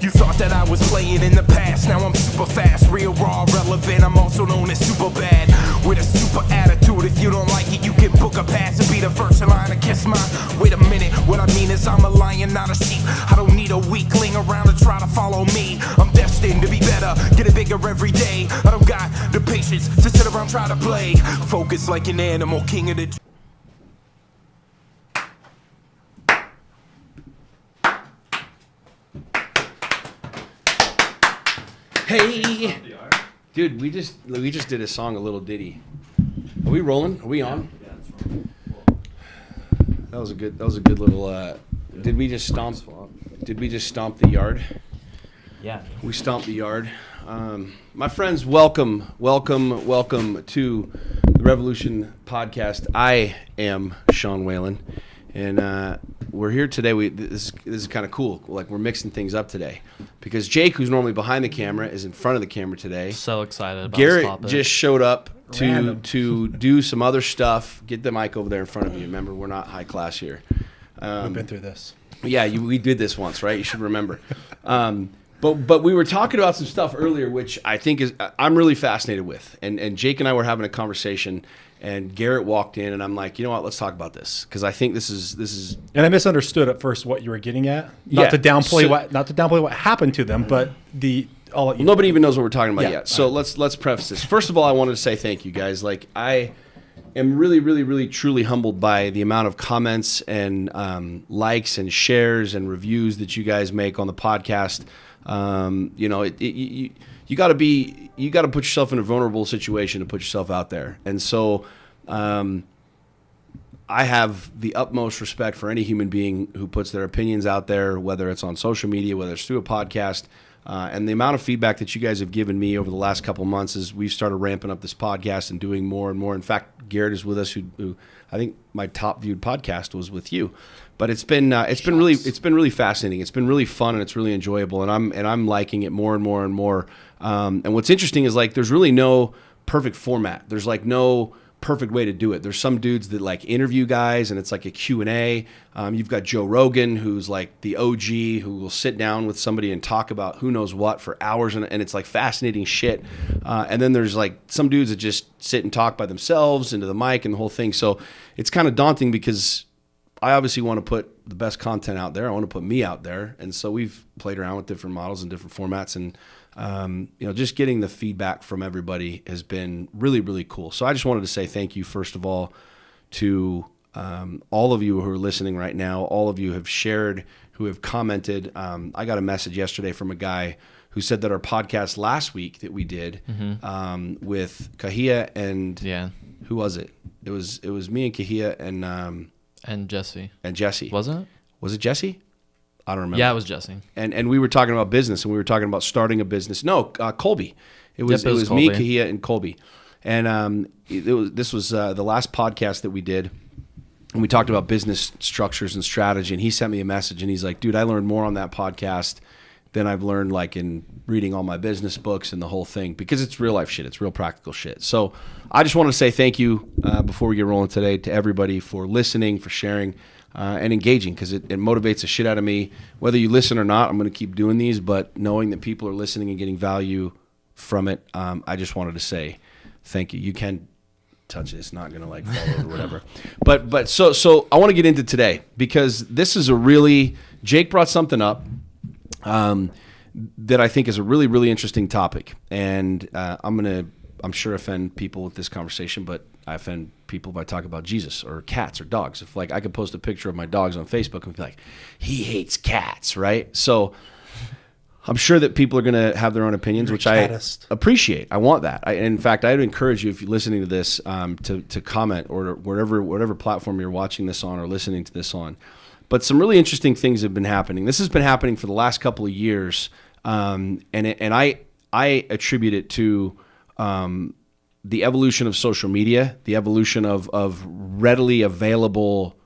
You thought that I was playing in the past. Now I'm super fast, real raw, relevant. I'm also known as super bad, with a super attitude. If you don't like it, you can book a pass and be the first in line to kiss mine. Wait a minute, what I mean is I'm a lion, not a sheep. I don't need a weakling around to try to follow me. I'm destined to be better, getting bigger every day. I don't got the patience to sit around trying to play. Focus like an animal, king of the... Hey, dude, we just did a song, a little ditty. Are we rolling? Are we on? Yeah, that's right. That was a good little. Did we just stomp the yard? Yeah. We stomped the yard. My friends, welcome to the Revolution Podcast. I am Sean Whalen, and we're here today. This is kind of cool. Like, we're mixing things up today because Jake, who's normally behind the camera, is in front of the camera today. So excited about Garrett this topic. just showed up Random. to do some other stuff. Get the mic over there in front of you. Remember, we're not high class here. We've been through this. Yeah, we did this once, right? You should remember. But we were talking about some stuff earlier, which I think I'm really fascinated with. And Jake and I were having a conversation, and Garrett walked in, and I'm like, you know what? Let's talk about this because I think this is. And I misunderstood at first what you were getting at. Not to downplay what happened to them, but all you nobody even knows what we're talking about Yeah. yet. So let's preface this. First of all, I wanted to say thank you guys. Like, I am really, really, really, truly humbled by the amount of comments and likes and shares and reviews that you guys make on the podcast. You know, you got to put yourself in a vulnerable situation to put yourself out there. And so I have the utmost respect for any human being who puts their opinions out there, whether it's on social media, whether it's through a podcast. And the amount of feedback that you guys have given me over the last couple of months as we've started ramping up this podcast and doing more and more. In fact, Garrett is with us, who I think my top viewed podcast was with you. But it's been really fascinating. It's been really fun and it's really enjoyable, and I'm liking it more and more and more. And what's interesting is, like, there's really no perfect format. There's like no perfect way to do it. There's some dudes that like interview guys and it's like a Q&A. You've got Joe Rogan, who's like the OG, who will sit down with somebody and talk about who knows what for hours, and it's like fascinating shit. And then there's like some dudes that just sit and talk by themselves into the mic and the whole thing. So it's kind of daunting because I obviously want to put the best content out there. I want to put me out there. And so we've played around with different models and different formats, and just getting the feedback from everybody has been really, really cool. So I just wanted to say thank you, first of all, to all of you who are listening right now. All of you have shared, who have commented. I got a message yesterday from a guy who said that our podcast last week that we did with Kahia and who was it? It was me and Kahia and Jesse. And Jesse. Wasn't it? Was it Jesse? I don't remember. Yeah, it was Jesse. And we were talking about business, and we were talking about starting a business. No, Colby. It was me, Kahia, and Colby. And this was the last podcast that we did, and we talked about business structures and strategy. And he sent me a message, and he's like, "Dude, I learned more on that podcast than I've learned like in reading all my business books and the whole thing, because it's real life shit. It's real practical shit." So I just want to say thank you before we get rolling today to everybody for listening, for sharing. And engaging, because it motivates the shit out of me. Whether you listen or not, I'm going to keep doing these, but knowing that people are listening and getting value from it, I just wanted to say thank you. You can touch it. It's not going to like fall over or whatever. But so I want to get into today, because this is Jake brought something up that I think is a really, really interesting topic. And I'm sure offend people with this conversation, but I offend people if I talk about Jesus or cats or dogs. If like I could post a picture of my dogs on Facebook and be like, he hates cats, right? So I'm sure that people are going to have their own opinions, which I appreciate. I want that. In fact, I would encourage you, if you're listening to this, to comment, or whatever platform you're watching this on or listening to this on. But some really interesting things have been happening. This has been happening for the last couple of years, and I attribute it to the evolution of social media, the evolution of readily available,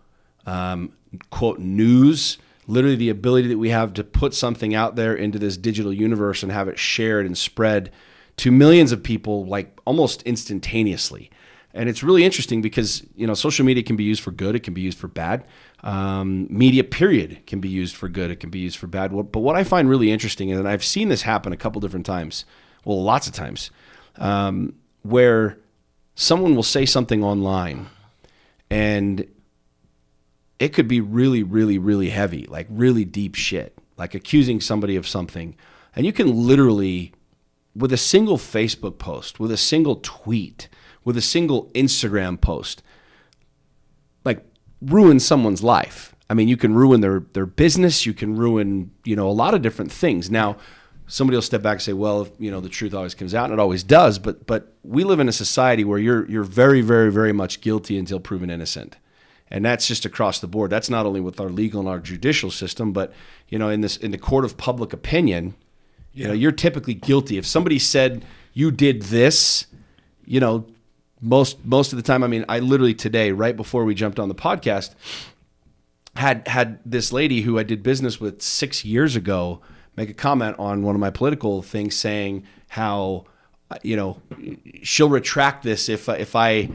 quote, news, literally the ability that we have to put something out there into this digital universe and have it shared and spread to millions of people like almost instantaneously. And it's really interesting because, social media can be used for good. It can be used for bad. Media, period, can be used for good. It can be used for bad. But what I find really interesting, and I've seen this happen a couple different times, well, lots of times, where someone will say something online and it could be really, really, really heavy, like really deep shit, like accusing somebody of something. And you can literally, with a single Facebook post, with a single tweet, with a single Instagram post, like ruin someone's life. I mean, you can ruin their business. You can ruin, a lot of different things. Now, somebody will step back and say, well, the truth always comes out, and it always does. But we live in a society where you're very, very, very much guilty until proven innocent. And that's just across the board. That's not only with our legal and our judicial system, but, in the court of public opinion, you're typically guilty. If somebody said you did this, most of the time, I mean, I literally today, right before we jumped on the podcast, had this lady who I did business with 6 years ago make a comment on one of my political things saying how, she'll retract this if I,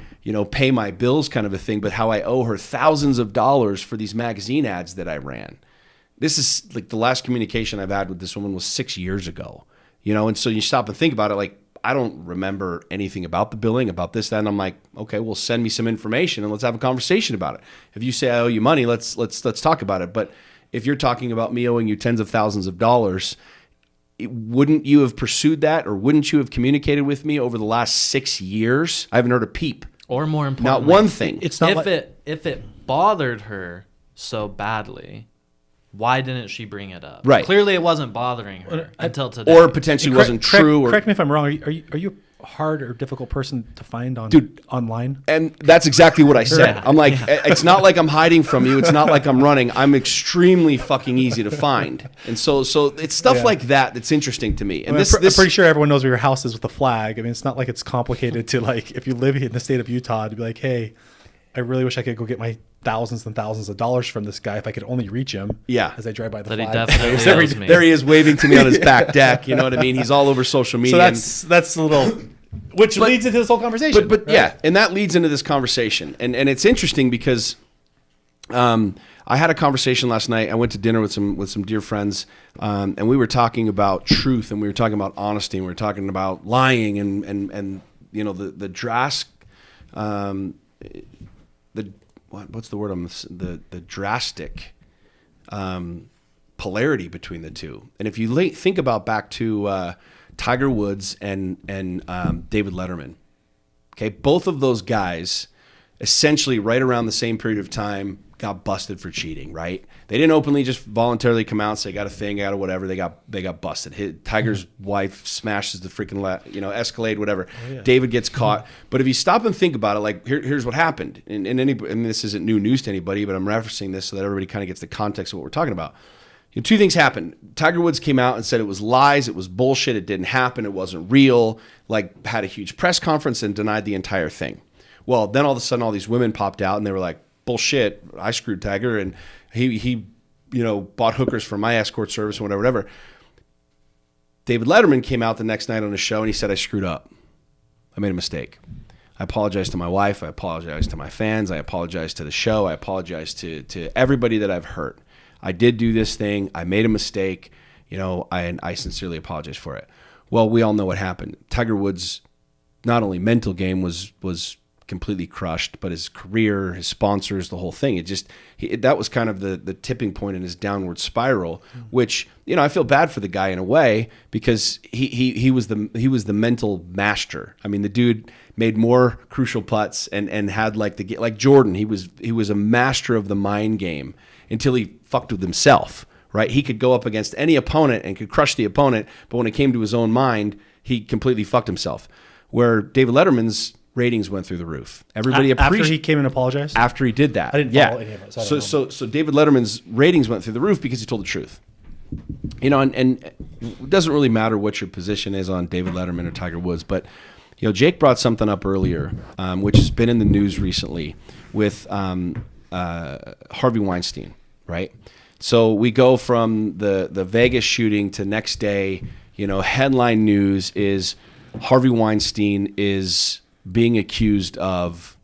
pay my bills kind of a thing, but how I owe her thousands of dollars for these magazine ads that I ran. This is like the last communication I've had with this woman was 6 years ago, and so you stop and think about it, like, I don't remember anything about the billing, about this, that, and I'm like, okay, well, send me some information and let's have a conversation about it. If you say I owe you money, let's talk about it. But if you're talking about me owing you tens of thousands of dollars, wouldn't you have pursued that, or wouldn't you have communicated with me over the last 6 years? I haven't heard a peep. Or more importantly, not one thing. It's not if it bothered her so badly, why didn't she bring it up? Right. Clearly, it wasn't bothering her until today. Or potentially wasn't true. Correct me if I'm wrong. Are you a hard or difficult person to find online? And that's exactly what I said. Yeah. I'm like, it's not like I'm hiding from you. It's not like I'm running. I'm extremely fucking easy to find. And so it's stuff like that that's interesting to me. And I'm pretty sure everyone knows where your house is with the flag. I mean, it's not like it's complicated to, like, if you live in the state of Utah, to be like, hey, I really wish I could go get my thousands and thousands of dollars from this guy if I could only reach him. Yeah. As I drive by the That he flag. definitely owes me. There he is waving to me on his back deck. You know what I mean? He's all over social media. So that's a little, which leads into this whole conversation. But yeah, and that leads into this conversation. And it's interesting because I had a conversation last night. I went to dinner with some dear friends, and we were talking about truth, and we were talking about honesty, and we were talking about lying, and the drastic, what's the word? The drastic polarity between the two. And if you think about back to Tiger Woods and David Letterman, okay, both of those guys essentially right around the same period of time got busted for cheating, right? They didn't openly just voluntarily come out and say, got a thing, got a whatever. They got busted. Tiger's wife smashes the freaking Escalade, whatever. Oh, yeah. David gets caught. But if you stop and think about it, like here's what happened. And this isn't new news to anybody, but I'm referencing this so that everybody kind of gets the context of what we're talking about. Two things happened. Tiger Woods came out and said it was lies, it was bullshit, it didn't happen, it wasn't real, like had a huge press conference and denied the entire thing. Well, then all of a sudden all these women popped out and they were like, bullshit, I screwed Tiger, and he bought hookers for my escort service and whatever. David Letterman came out the next night on his show and he said, I screwed up. I made a mistake. I apologize to my wife. I apologize to my fans. I apologize to the show. I apologize to everybody that I've hurt. I did do this thing. I made a mistake. I sincerely apologize for it. Well, we all know what happened. Tiger Woods' not only mental game was completely crushed, but his career, his sponsors, the whole thing. That was kind of the tipping point in his downward spiral, which, I feel bad for the guy in a way because he was the mental master. I mean, the dude made more crucial putts and had like Jordan, he was a master of the mind game until he fucked with himself, right? He could go up against any opponent and could crush the opponent, but when it came to his own mind, he completely fucked himself. Where David Letterman's ratings went through the roof. Everybody appreciated after he came and apologized. After he did that, I didn't follow any of it. So David Letterman's ratings went through the roof because he told the truth. And it doesn't really matter what your position is on David Letterman or Tiger Woods, but Jake brought something up earlier, which has been in the news recently with Harvey Weinstein, right? So we go from the Vegas shooting to next day. Headline news is Harvey Weinstein is being accused of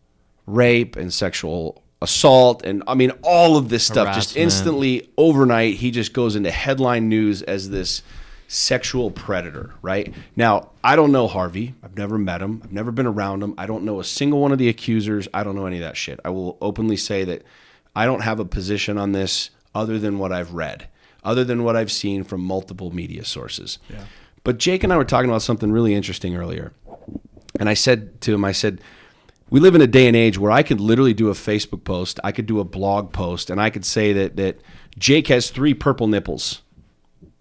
rape and sexual assault, and I mean all of this stuff just Harassment. instantly overnight. He just goes into headline news as this sexual predator, right? Now, I don't know Harvey. I've never met him. I've never been around him. I don't know a single one of the accusers. I don't know any of that shit. I will openly say that I don't have a position on this other than what I've read, other than what I've seen from multiple media sources. Yeah. But Jake and I were talking about something really interesting earlier. And I said to him, I said, we live in a day and age where I could literally do a Facebook post, I could do a blog post, and I could say that Jake has 3 purple nipples.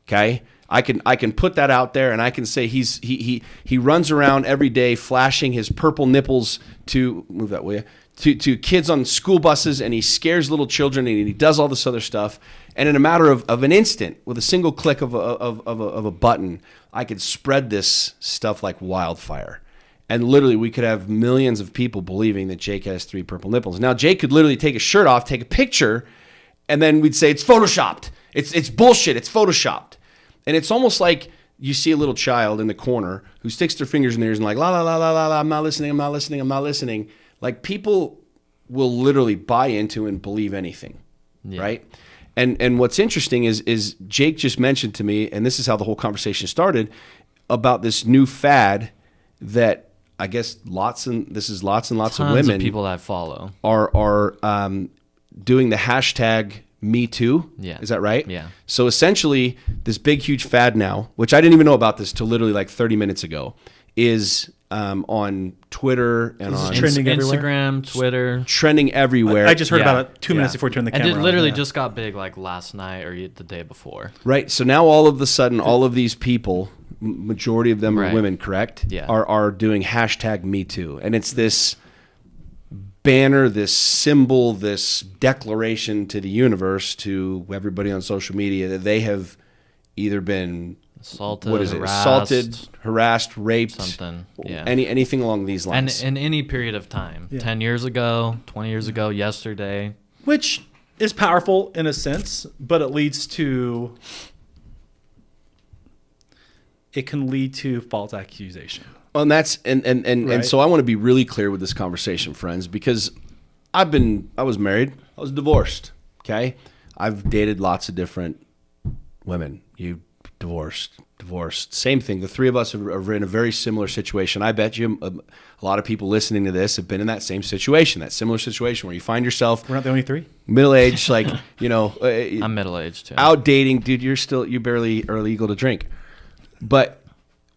Okay? I can put that out there, and I can say he runs around every day flashing his purple nipples to move that way to kids on school buses, and he scares little children, and he does all this other stuff. And in a matter of an instant, with a single click of a button, I could spread this stuff like wildfire. And literally, we could have millions of people believing that Jake has 3 purple nipples. Now, Jake could literally take his shirt off, take a picture, and then we'd say it's photoshopped. It's bullshit. It's photoshopped. And it's almost like you see a little child in the corner who sticks their fingers in their ears and like, la, la, la, la, la, la, I'm not listening, I'm not listening, I'm not listening. Like, people will literally buy into and believe anything, right? And what's interesting is Jake just mentioned to me, and this is how the whole conversation started, about this new fad that I guess lots and lots Tons of women of people that I follow are doing the hashtag Me Too. Yeah. Is that right? Yeah. So essentially, this big, huge fad now, which I didn't even know about this till literally like 30 minutes ago, is on Twitter and on trending everywhere? Instagram, Twitter. trending everywhere. I just heard Yeah. about it 2 minutes Yeah. before you turned the And camera it literally on. Yeah. just got big like last night or the day before. Right. So now all of a sudden, all of these people, majority of them are Right. women, correct? Yeah. Are doing hashtag Me Too. And it's this banner, this symbol, this declaration to the universe, to everybody on social media, that they have either been Assaulted, what is it? harassed, Assaulted, harassed, raped, something. Yeah. anything along these And lines. in any period of time, Yeah. 10 years ago, 20 years ago, yesterday. Which is powerful in a sense, but it can lead to false accusation. Well, and that's and Right. so I want to be really clear with this conversation, friends, because I was married, I was divorced. Okay, I've dated lots of different women. You divorced, same thing. The 3 of us are in a very similar situation. I bet you a lot of people listening to this have been in that same situation, that similar situation where you find yourself We're not the only 3. middle-aged, like I'm middle-aged too. out dating, dude. You barely are legal to drink. But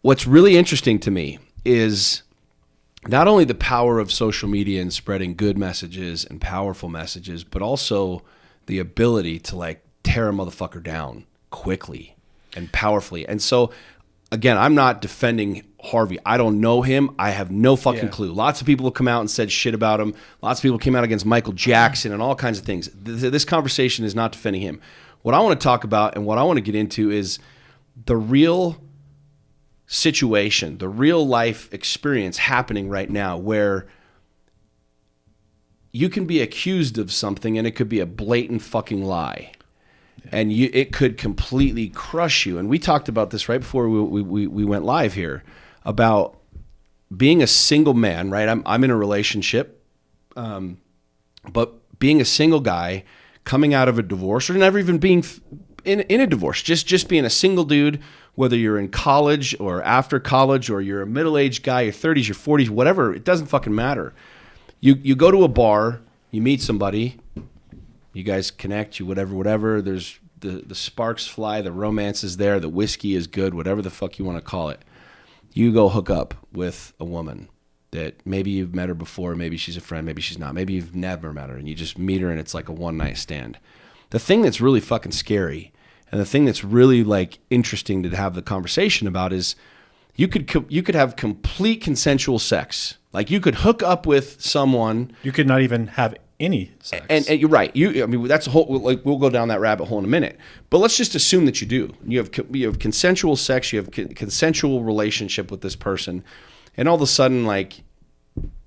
what's really interesting to me is not only the power of social media and spreading good messages and powerful messages, but also the ability to like tear a motherfucker down quickly and powerfully. And so, again, I'm not defending Harvey. I don't know him. I have no fucking clue. Lots of people have come out and said shit about him. Lots of people came out against Michael Jackson and all kinds of things. This conversation is not defending him. What I want to talk about and what I want to get into is the real situation, the real life experience happening right now, where you can be accused of something and it could be a blatant fucking lie. And it could completely crush you. And we talked about this right before we went live here about being a single man, right? I'm in a relationship, but being a single guy coming out of a divorce, or never even being in a divorce, just being a single dude, whether you're in college or after college, or you're a middle-aged guy, your 30s, your 40s, whatever, it doesn't fucking matter. You go to a bar, you meet somebody, you guys connect, you whatever. There's the sparks fly, the romance is there, the whiskey is good, whatever the fuck you want to call it. You go hook up with a woman that maybe you've met her before, maybe she's a friend, maybe she's not, maybe you've never met her, and you just meet her and it's like a one-night stand. The thing that's really fucking scary, and the thing that's really like interesting to have the conversation about, is you could have complete consensual sex. Like, you could hook up with someone. You could not even have any sex. And you're right. I mean, that's a whole. Like, we'll go down that rabbit hole in a minute. But let's just assume that you do. You have consensual sex. You have consensual relationship with this person, and all of a sudden, like,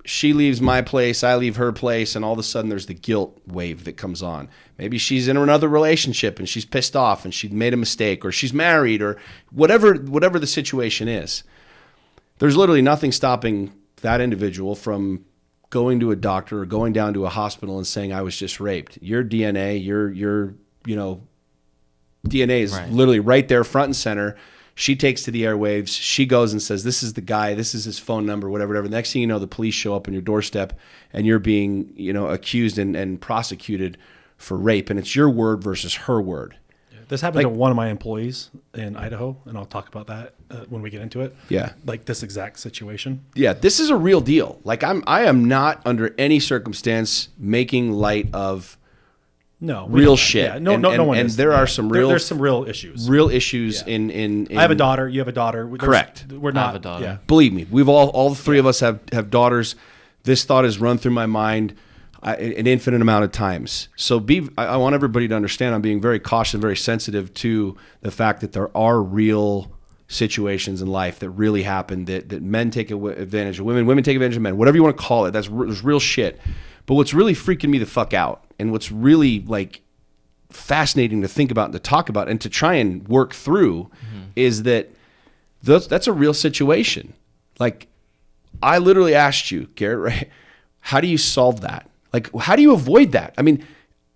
she leaves my place, I leave her place, and all of a sudden there's the guilt wave that comes on. Maybe she's in another relationship and she's pissed off and she made a mistake, or she's married, or whatever the situation is. There's literally nothing stopping that individual from going to a doctor or going down to a hospital and saying I was just raped. Your DNA, your DNA is literally right there front and center. She takes to the airwaves. She goes and says, this is the guy, this is his phone number, whatever. Next thing you know, the police show up on your doorstep and you're being, accused and prosecuted for rape. And it's your word versus her word. This happened to one of my employees in Idaho, and I'll talk about that when we get into it. Yeah. Like this exact situation. Yeah, this is a real deal. Like I am not under any circumstance making light of real shit. Yeah, no one and is. there are some real there's some real issues. Real issues in I have a daughter. You have a daughter. Correct. We're not. I have a daughter. Yeah. Believe me, we've all three of us have daughters. This thought has run through my mind an infinite amount of times. So I want everybody to understand I'm being very cautious and very sensitive to the fact that there are real situations in life that really happen, that men take advantage of women take advantage of men, whatever you want to call it. There's real shit. But what's really freaking me the fuck out, and what's really like fascinating to think about and to talk about and to try and work through is that that's a real situation. Like I literally asked you, Garrett, right? How do you solve that? Like, how do you avoid that? I mean,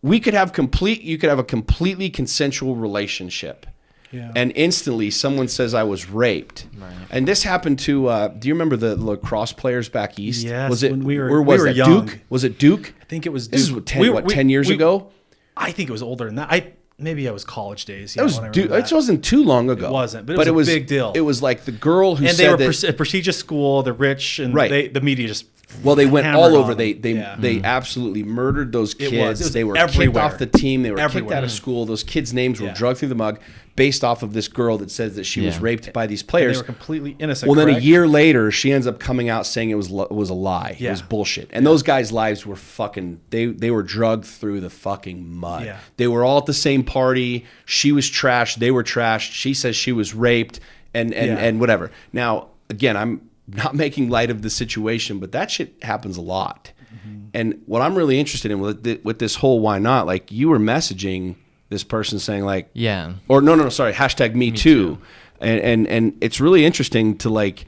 you could have a completely consensual relationship. Yeah. And instantly someone says I was raped. Right. And this happened to, do you remember the lacrosse players back east? Yes. Was it, when we were young. Duke? Was it Duke? I think it was Duke. This is 10 years ago? I think it was older than that. Maybe it was college days. Yeah, it wasn't too long ago. It wasn't, but it was a big deal. It was like the girl who and said they were a prestigious school, the rich, and the media just they went all over. They They absolutely murdered those kids. It was they were everywhere. kicked off the team. They were kicked out of school. Those kids' names were drugged through the mug based off of this girl that says that she was raped by these players. And they were completely innocent. Well, then correct? a year later, she ends up coming out saying it was a lie. Yeah. It was bullshit. And those guys' lives were fucking. They were drugged through the fucking mud. Yeah. They were all at the same party. She was trashed. They were trashed. She says she was raped and whatever. Now, again, I'm not making light of the situation, but that shit happens a lot. Mm-hmm. And what I'm really interested in with this whole why not, like you were messaging this person saying like, or no, sorry, hashtag me too. And it's really interesting to like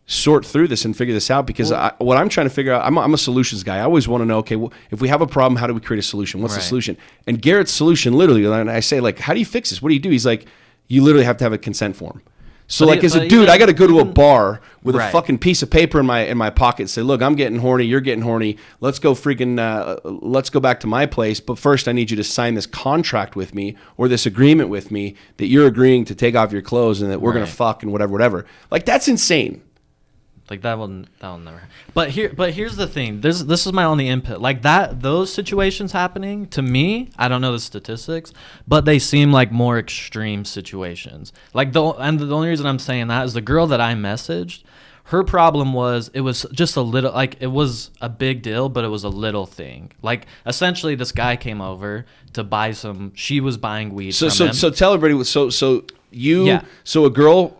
sort through this and figure this out because what I'm trying to figure out, I'm a solutions guy. I always want to know, okay, well, if we have a problem, how do we create a solution? What's the solution? And Garrett's solution literally, and I say like, how do you fix this? What do you do? He's like, you literally have to have a consent form. So like as a dude, I got to go to a bar with a fucking piece of paper in my pocket and say, look, I'm getting horny. You're getting horny. Let's go let's go back to my place. But first I need you to sign this contract with me or this agreement with me that you're agreeing to take off your clothes and that we're going to fuck and whatever. Like that's insane. Like that will never. But here's the thing. This is my only input. Like those situations happening to me, I don't know the statistics, but they seem like more extreme situations. Like the only reason I'm saying that is the girl that I messaged, her problem was it was just a little, like it was a big deal, but it was a little thing. Like essentially this guy came over to buy she was buying weed from him. So tell everybody. So a girl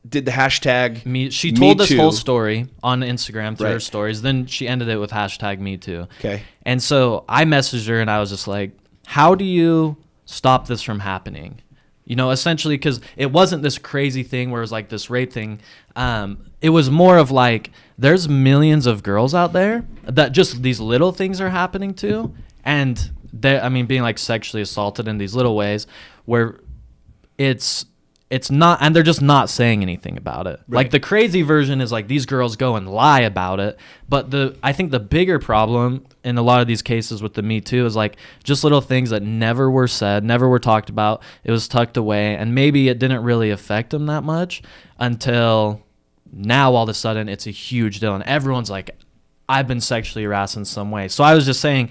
did the hashtag she told this whole story on Instagram through her stories. Then she ended it with hashtag me too. Okay. And so I messaged her and I was just like, how do you stop this from happening? Essentially, because it wasn't this crazy thing where it was like this rape thing. It was more of like, there's millions of girls out there that just these little things are happening to. And being like sexually assaulted in these little ways where it's not, and they're just not saying anything about it. Right. Like the crazy version is like these girls go and lie about it. But I think the bigger problem in a lot of these cases with the Me Too is like just little things that never were said, never were talked about. It was tucked away, and maybe it didn't really affect them that much until now. All of a sudden, it's a huge deal, and everyone's like, "I've been sexually harassed in some way." So I was just saying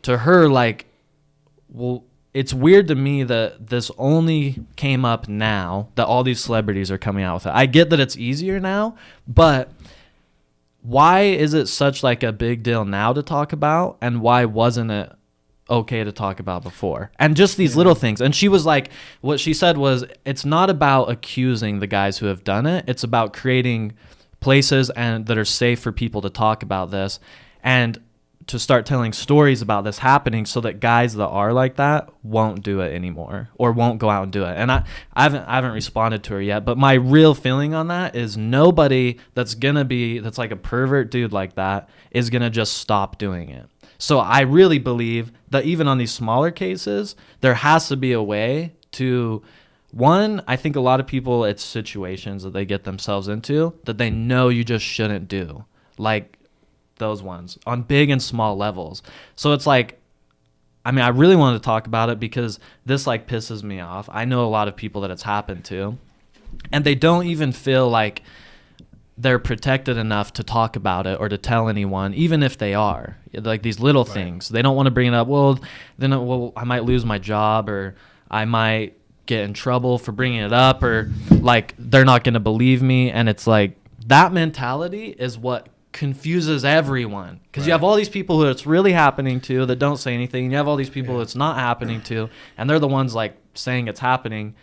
to her, like, well, it's weird to me that this only came up now, that all these celebrities are coming out with it. I get that it's easier now, but why is it such like a big deal now to talk about, and why wasn't it okay to talk about before? And just these little things. And she was like, what she said was, it's not about accusing the guys who have done it. It's about creating places that are safe for people to talk about this. And to start telling stories about this happening so that guys that are like that won't do it anymore or won't go out and do it. And I haven't responded to her yet, but my real feeling on that is nobody that's like a pervert dude like that is going to just stop doing it. So I really believe that even on these smaller cases, there has to be a way to, one, I think a lot of people, it's situations that they get themselves into that they know you just shouldn't do. Like those ones on big and small levels. So it's like, I mean, I really wanted to talk about it because this like pisses me off. I know a lot of people that it's happened to, and they don't even feel like they're protected enough to talk about it or to tell anyone, even if they are. Like these little things. They don't want to bring it up. Well, then I might lose my job, or I might get in trouble for bringing it up, or like they're not going to believe me. And it's like that mentality is what confuses everyone, because you have all these people who it's really happening to that don't say anything, and you have all these people it's not happening to, and they're the ones like saying it's happening,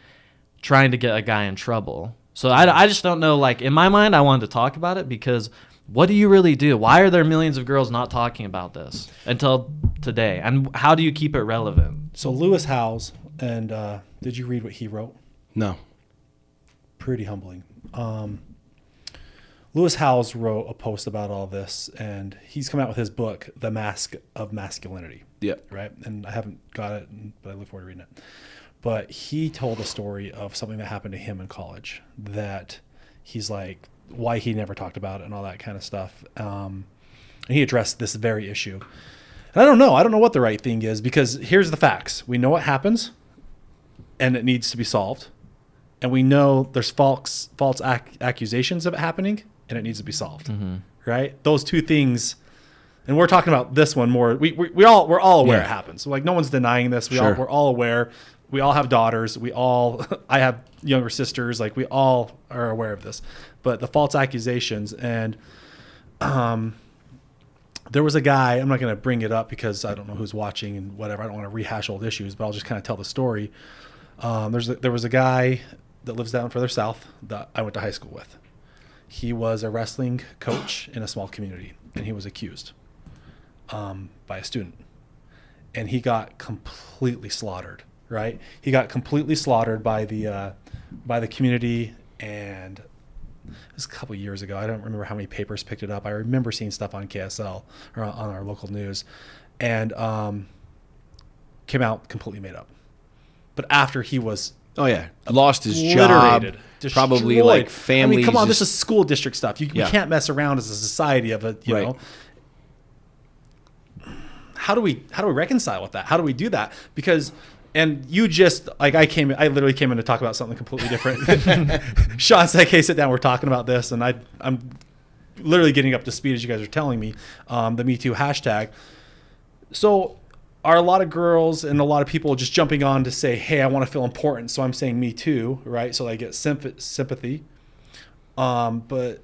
trying to get a guy in trouble. So I just don't know, like in my mind I wanted to talk about it because what do you really do? Why are there millions of girls not talking about this until today, and how do you keep it relevant? So Lewis Howes, and did you read what he wrote? No. Pretty humbling. Lewis Howes wrote a post about all this, and he's come out with his book, The Mask of Masculinity. Yep. Right? And I haven't got it, but I look forward to reading it. But he told a story of something that happened to him in college that he's like, why he never talked about it and all that kind of stuff. And he addressed this very issue. And I don't know what the right thing is, because here's the facts. We know what happens, and it needs to be solved. And we know there's false accusations of it happening, and it needs to be solved, right? Those two things, and we're talking about this one more. We're all aware it happens. So like no one's denying this. We're all aware. We all have daughters. I have younger sisters. Like we all are aware of this. But the false accusations, and there was a guy. I'm not going to bring it up because I don't know who's watching and whatever. I don't want to rehash old issues, but I'll just kind of tell the story. There was a guy that lives down further south that I went to high school with. He was a wrestling coach in a small community, and he was accused by a student. And he got completely slaughtered, right? He got completely slaughtered by the community, and it was a couple of years ago. I don't remember how many papers picked it up. I remember seeing stuff on KSL or on our local news, and came out completely made up. But after he was lost his job, probably destroyed. like family. I mean, come on, this is school district stuff. You can't mess around as a society of it, you know. How do we reconcile with that? How do we do that? Because, and you just like I literally came in to talk about something completely different. Sean said, "Hey, sit down. We're talking about this," and I'm literally getting up to speed as you guys are telling me the Me Too hashtag. So, are a lot of girls and a lot of people just jumping on to say, hey, I want to feel important, so I'm saying me too, right? So I get sympathy. But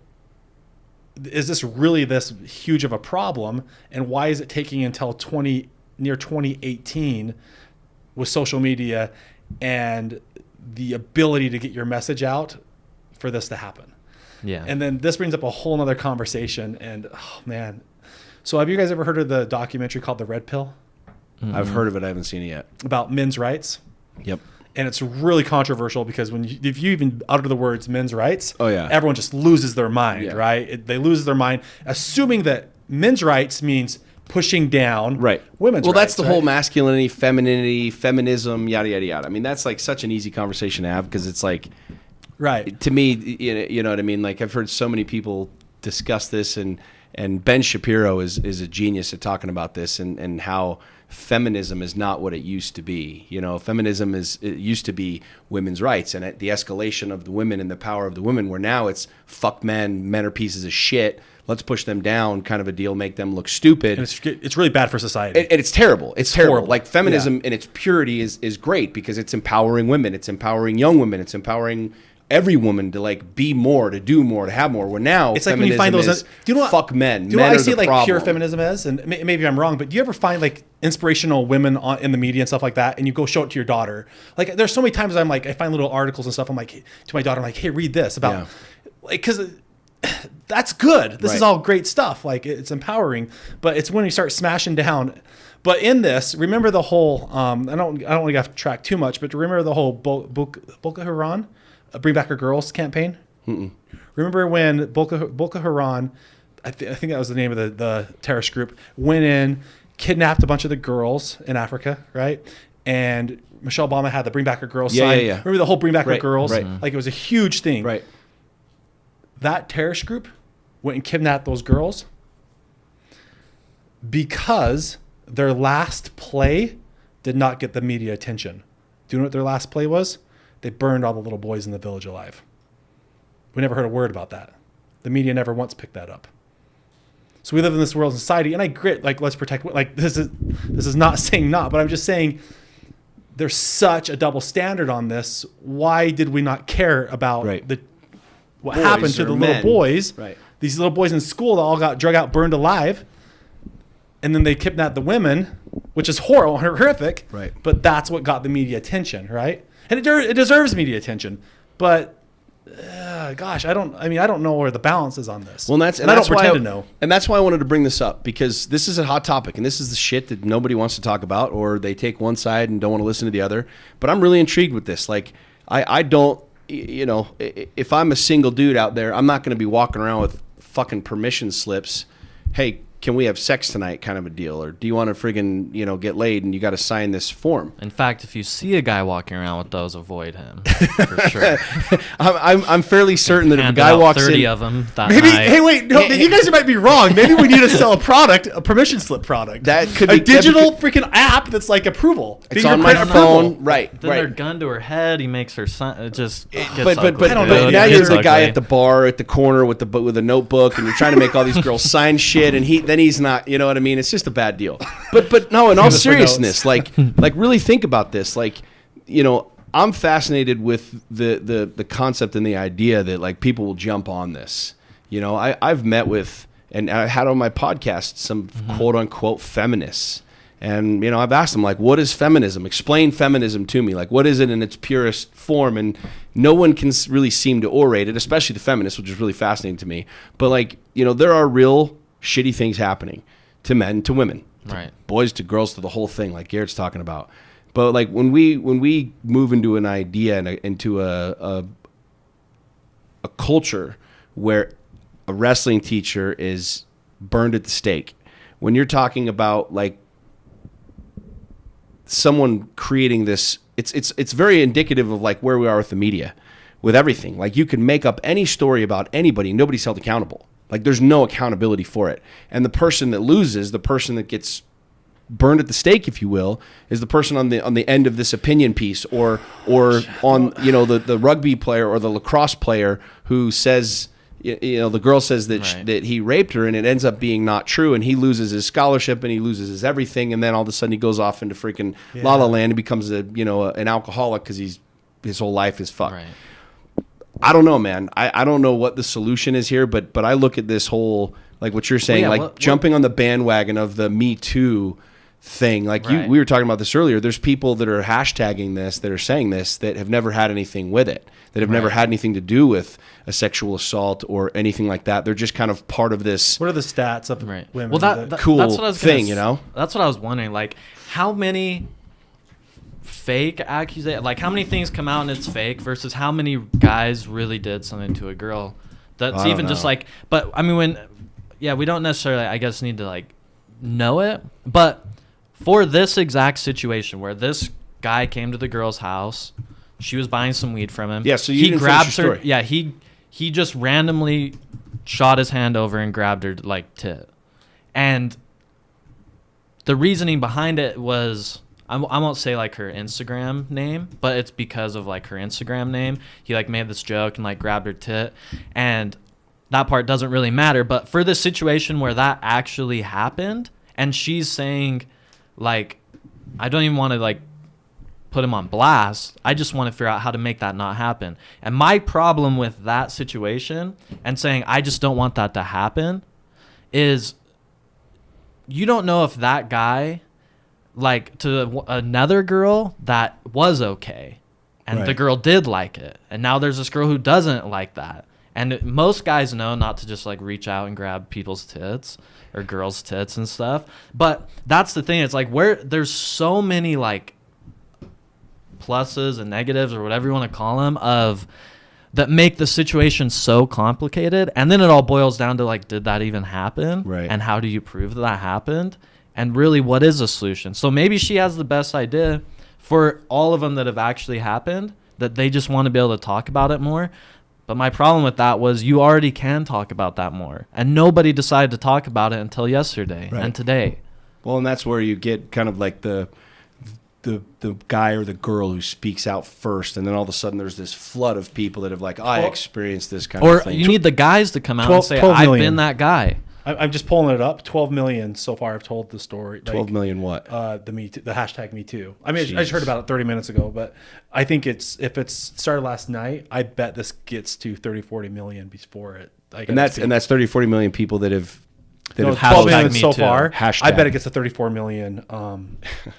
is this really this huge of a problem? And why is it taking until near 2018 with social media and the ability to get your message out for this to happen? Yeah. And then this brings up a whole nother conversation. And, oh, man. So have you guys ever heard of the documentary called The Red Pill? I've heard of it. I haven't seen it yet. About men's rights. Yep. And it's really controversial because if you even utter the words men's rights, everyone just loses their mind, right? They lose their mind, assuming that men's rights means pushing down women's rights. Well, that's the whole masculinity, femininity, feminism, yada, yada, yada. I mean, that's like such an easy conversation to have because it's like, to me, you know what I mean? Like I've heard so many people discuss this, and Ben Shapiro is a genius at talking about this and how feminism is not what it used to be. You know, feminism it used to be women's rights, and the escalation of the women and the power of the women, where now it's fuck men are pieces of shit, let's push them down kind of a deal, make them look stupid. And it's really bad for society. And it's terrible. It's terrible. Horrible. Like feminism in its purity is great because it's empowering women, it's empowering young women, it's empowering every woman to like be more, to do more, to have more. Where now it's like when you find those, do you know what, fuck men. Do you know what I see like problem. Pure feminism as? And maybe I'm wrong, but do you ever find like inspirational women in the media and stuff like that, and you go show it to your daughter? Like there's so many times I find little articles and stuff. I'm like to my daughter, I'm like, hey, read this about like because that's good. This is Right. all great stuff. Like, it's empowering, but it's when you start smashing down. But in this, remember the whole, I don't want to get off track too much, but remember the whole Boko Haram, Bring Back Our Girls campaign? Remember when Boko Haram, I think that was the name of the terrorist group, went in, kidnapped a bunch of the girls in Africa, right? And Michelle Obama had the Bring Back Our Girls sign. Yeah. Remember the whole Bring Back Our Right, Girls? right. Like, it was a huge thing. Right. That terrorist group went and kidnapped those girls because their last play did not get the media attention. Do you know what their last play was? They burned all the little boys in the village alive. We never heard a word about that. The media never once picked that up. So we live in this world society, and I grit, like, let's protect, like, this is not saying not, but I'm just saying there's such a double standard on this. Why did we not care about Right. what Boys happened to or the men. little boys? Right. These little boys in school that all got drug out, burned alive, and then they kidnapped the women, which is horrific. Right. But that's what got the media attention, right? And it deserves media attention, but gosh, I don't know where the balance is on this. Well, and I don't that's why pretend to know. And that's why I wanted to bring this up, because this is a hot topic, and this is the shit that nobody wants to talk about, or they take one side and don't want to listen to the other. But I'm really intrigued with this. Like, I don't, if I'm a single dude out there, I'm not going to be walking around with fucking permission slips. Hey, can we have sex tonight, kind of a deal? Or do you want to friggin', get laid and you got to sign this form? In fact, if you see a guy walking around with those, avoid him for sure. I'm fairly certain that if a Handed guy out walks 30 in, of them that Maybe. night. Hey, wait. No, you guys might be wrong. Maybe we need to sell a product, a permission slip product. That could a be digital freaking app that's like approval. it's on my Fingerprint phone, approval. right? Then they're Right. gunned to her head. He makes her son. It just gets But ugly, I don't dude. know. now It you're gets the guy ugly. at the bar at the corner with a notebook, and you're trying to make all these girls sign shit, and he's not. You know what I mean? It's just a bad deal. But no, in all Just for seriousness, like really think about this. Like, I'm fascinated with the concept and the idea that like people will jump on this. I've met with, and I had on my podcast some quote unquote feminists. And, I've asked them, like, what is feminism? Explain feminism to me. Like, what is it in its purest form? And no one can really seem to orate it, especially the feminists, which is really fascinating to me. But, like, there are real shitty things happening to men, to women, to Right. boys, to girls, to the whole thing, like Garrett's talking about. But, like, when we move into an idea and into a culture where a wrestling teacher is burned at the stake, when you're talking about, like, someone creating this, it's very indicative of like where we are with the media, with everything. Like, you can make up any story about anybody, nobody's held accountable. Like, there's no accountability for it. And the person that loses, the person that gets burned at the stake, if you will, is the person on the end of this opinion piece, or on the rugby player or the lacrosse player who says, the girl says that Right. that he raped her, and it ends up being not true, and he loses his scholarship and he loses his everything, and then all of a sudden he goes off into freaking La La Land and becomes an alcoholic because his whole life is fucked. Right. I don't know, man. I don't know what the solution is here, but I look at this whole, like what you're saying, yeah, like what- jumping on the bandwagon of the Me Too thing. Like Right. we were talking about this earlier. There's people that are hashtagging this, that are saying this, that have never had anything with it, that have never Right. had anything to do with a sexual assault or anything like that. They're just kind of part of this. What are the stats of Right. women? Well, that Cool that's what I was gonna thing, That's what I was wondering. Like, how many fake accusations? Like, how many things come out and it's fake versus how many guys really did something to a girl? That's I don't even just know. like. But I mean, we don't necessarily, I guess, need to like know it. But for this exact situation where this guy came to the girl's house, she was buying some weed from him. Yeah, so you he didn't grabs finish your her. story. Yeah, he just randomly shot his hand over and grabbed her like tit. And the reasoning behind it was, I won't say like her Instagram name, but it's because of like her Instagram name. He like made this joke and like grabbed her tit, and that part doesn't really matter. But for this situation where that actually happened, and she's saying like, I don't even want to like put him on blast. I just want to figure out how to make that not happen. And my problem with that situation and saying I just don't want that to happen is, you don't know if that guy, like, to another girl that was okay, and the Right. girl did like it, and now there's this girl who doesn't like that, And most guys know not to just like reach out and grab people's tits or girls' tits and stuff. But that's the thing. It's like where there's so many like pluses and negatives or whatever you want to call them that make the situation so complicated. And then it all boils down to like, did that even happen? Right. And how do you prove that happened? And really, what is a solution? So maybe she has the best idea for all of them that have actually happened, that they just want to be able to talk about it more. But my problem with that was you already can talk about that more. And nobody decided to talk about it until yesterday and today. Well, and that's where you get kind of like the guy or the girl who speaks out first, and then all of a sudden there's this flood of people that have like, I experienced this kind of thing. Or you need the guys to come out 12 and say, 12 I've million. been that guy. I'm just pulling it up. 12 million so far. I've told the story. 12 million what? The hashtag Me Too. I mean, I just heard about it 30 minutes ago, but I think if it's started last night, I bet this gets to 30, 40 million before it. And that's 30, 40 million people that have no, have 12 hashtag million Me so Too. far. Hashtag. I bet it gets to 34 million.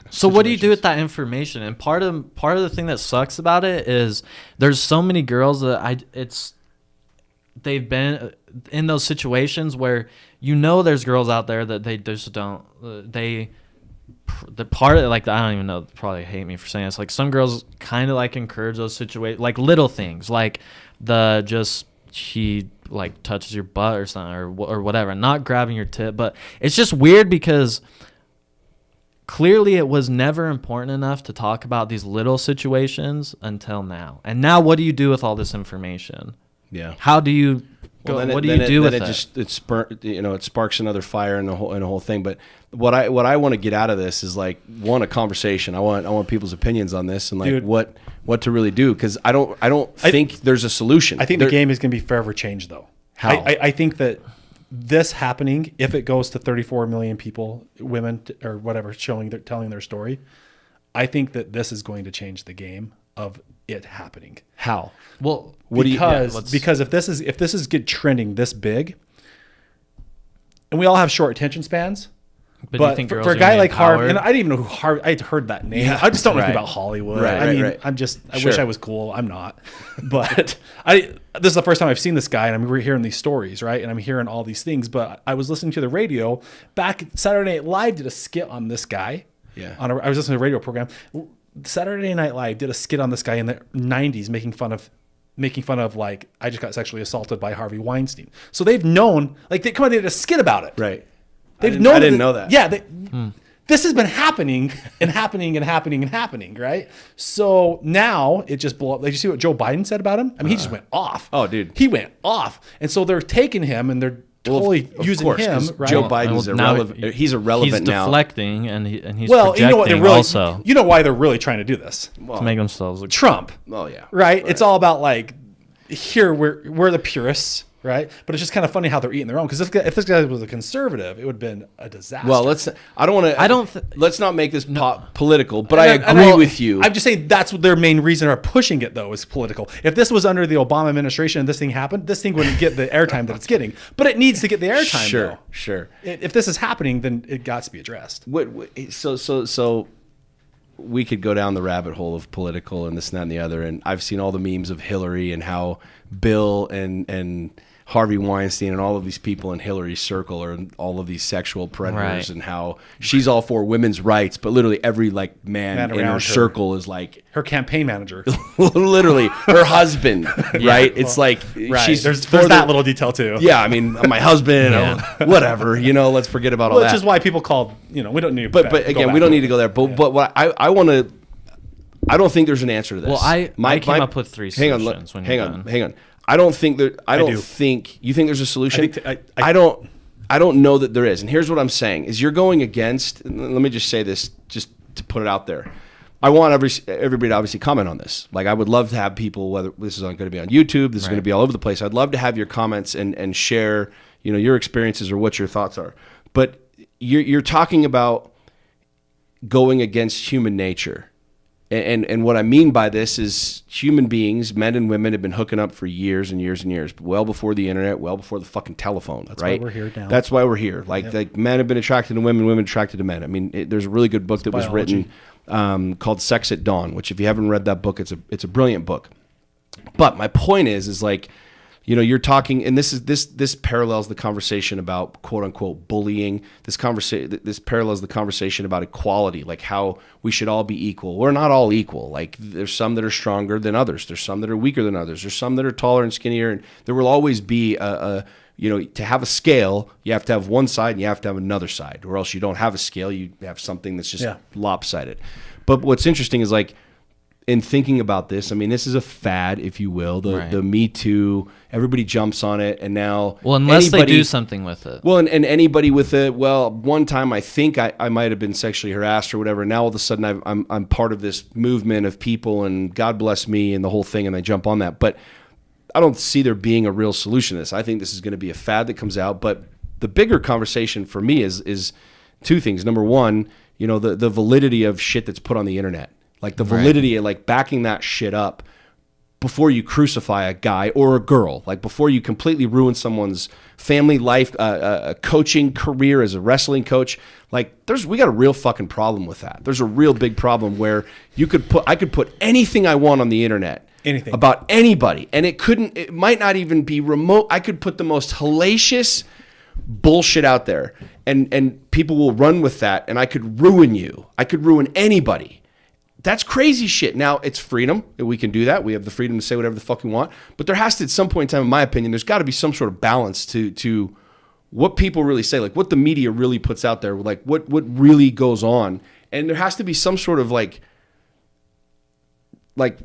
So what do you do with that information? And part of the thing that sucks about it is there's so many girls that they've been in those situations where there's girls out there that they just don't the part of like I don't even know, probably hate me for saying this, like some girls kind of like encourage those situations, like little things like she like touches your butt or something or whatever, not grabbing your tit. But it's just weird because clearly it was never important enough to talk about these little situations until now. And now what do you do with all this information? Yeah. How do you go, what do you do with it? It sparks another fire in the whole thing. But what I want to get out of this is like a conversation. I want people's opinions on this and like Dude. what to really do, because I don't think there's a solution. I think the game is going to be forever changed though. How? I think that this happening, if it goes to 34 million people, women or whatever, telling their story, I think that this is going to change the game of it happening. How? Well, Because if this is get trending this big, and we all have short attention spans, but but you think for girls a are guy gonna like be Harvey, empowered? and I didn't even know who Harvey. I'd heard that name. Yeah. I just don't know anything Right. about Hollywood. Right, I mean, right. I Sure. wish I was cool. I'm not. But this is the first time I've seen this guy, and we're hearing these stories, right? And I'm hearing all these things. But I was listening to the radio back. Saturday Night Live did a skit on this guy. Yeah. I was listening to a radio program. Saturday Night Live did a skit on this guy in the 90s, making fun of like, I just got sexually assaulted by Harvey Weinstein. So they've known, like, they did a skit about it. Right. They've I known. didn't know that. Yeah. This has been happening and happening and happening and happening, right? So now it just blew up. Did you see what Joe Biden said about him? I mean, he just went off. Oh, dude. He went off. And so they're taking him and they're totally of using course, him, 'cause right? Joe Biden's now irrelevant. He's irrelevant he's now. deflecting and he's well, you projecting know what they're really, also you know why they're really trying to do this? to make themselves look Trump. Oh yeah. Right? It's all about like, here we're the purists, right? But it's just kind of funny how they're eating their own. Because if this guy was a conservative, it would have been a disaster. Well, let's not make this political, but I And agree with you. I'm just saying that's what their main reason are pushing it though, is political. If this was under the Obama administration and this thing happened, this thing wouldn't get the airtime that it's getting. But it needs to get the airtime. Sure, though. sure. If this is happening, then it got to be addressed. So we could go down the rabbit hole of political and this and that and the other, and I've seen all the memes of Hillary and how Bill and Harvey Weinstein and all of these people in Hillary's circle are all of these sexual predators, Right. and how she's all for women's rights, but literally every like man in around her her. circle is like Her campaign manager. literally her husband, right? It's like Right. she's There's for that little detail too. Yeah, I mean, my husband, Yeah. or whatever, let's forget about all Which that. is why people called, we don't need to But again, we don't need to go there. But what I want to, I don't think there's an answer to this. Well, I came up with 3 solutions. Hang on. I don't think that. I don't do. think you think there's a solution. I don't know that there is. And here's what I'm saying: is you're going against. Let me just say this, just to put it out there. I want everybody to obviously comment on this. Like, I would love to have people, whether this is going to be on YouTube, this is going to be all over the place. I'd love to have your comments and share, your experiences or what your thoughts are. But you're talking about going against human nature. And what I mean by this is human beings, men and women, have been hooking up for years and years and years, well before the internet, well before the fucking telephone. That's right? why we're here now. That's why we're here. Like men have been attracted to women, women attracted to men. I mean, there's a really good book that was biology. written called Sex at Dawn, which if you haven't read that book, it's a brilliant book. But my point is like you're talking, and this parallels the conversation about quote unquote bullying. This parallels the conversation about equality, like how we should all be equal. We're not all equal. Like there's some that are stronger than others. There's some that are weaker than others. There's some that are taller and skinnier, and there will always be to have a scale, you have to have one side and you have to have another side, or else you don't have a scale. You have something that's just lopsided. But what's interesting is like, in thinking about this, I mean, this is a fad, if you will, the Me Too, everybody jumps on it, and now... Well, unless they do something with it. Well, and anybody with it, well, one time I think I might have been sexually harassed or whatever, now all of a sudden I'm part of this movement of people, and God bless me, and the whole thing, and I jump on that. But I don't see there being a real solution to this. I think this is going to be a fad that comes out, but the bigger conversation for me is two things. Number one, the validity of shit that's put on the internet. Like the validity of like backing that shit up before you crucify a guy or a girl, like before you completely ruin someone's family life, a coaching career as a wrestling coach. Like we got a real fucking problem with that. There's a real big problem where I could put anything I want on the internet, anything about anybody, and it might not even be remote. I could put the most hellacious bullshit out there, and people will run with that, and I could ruin you. I could ruin anybody. That's crazy shit. Now, it's freedom. We can do that. We have the freedom to say whatever the fuck we want. But there has to, at some point in time, in my opinion, there's got to be some sort of balance to what people really say, like what the media really puts out there, like what really goes on. And there has to be some sort of like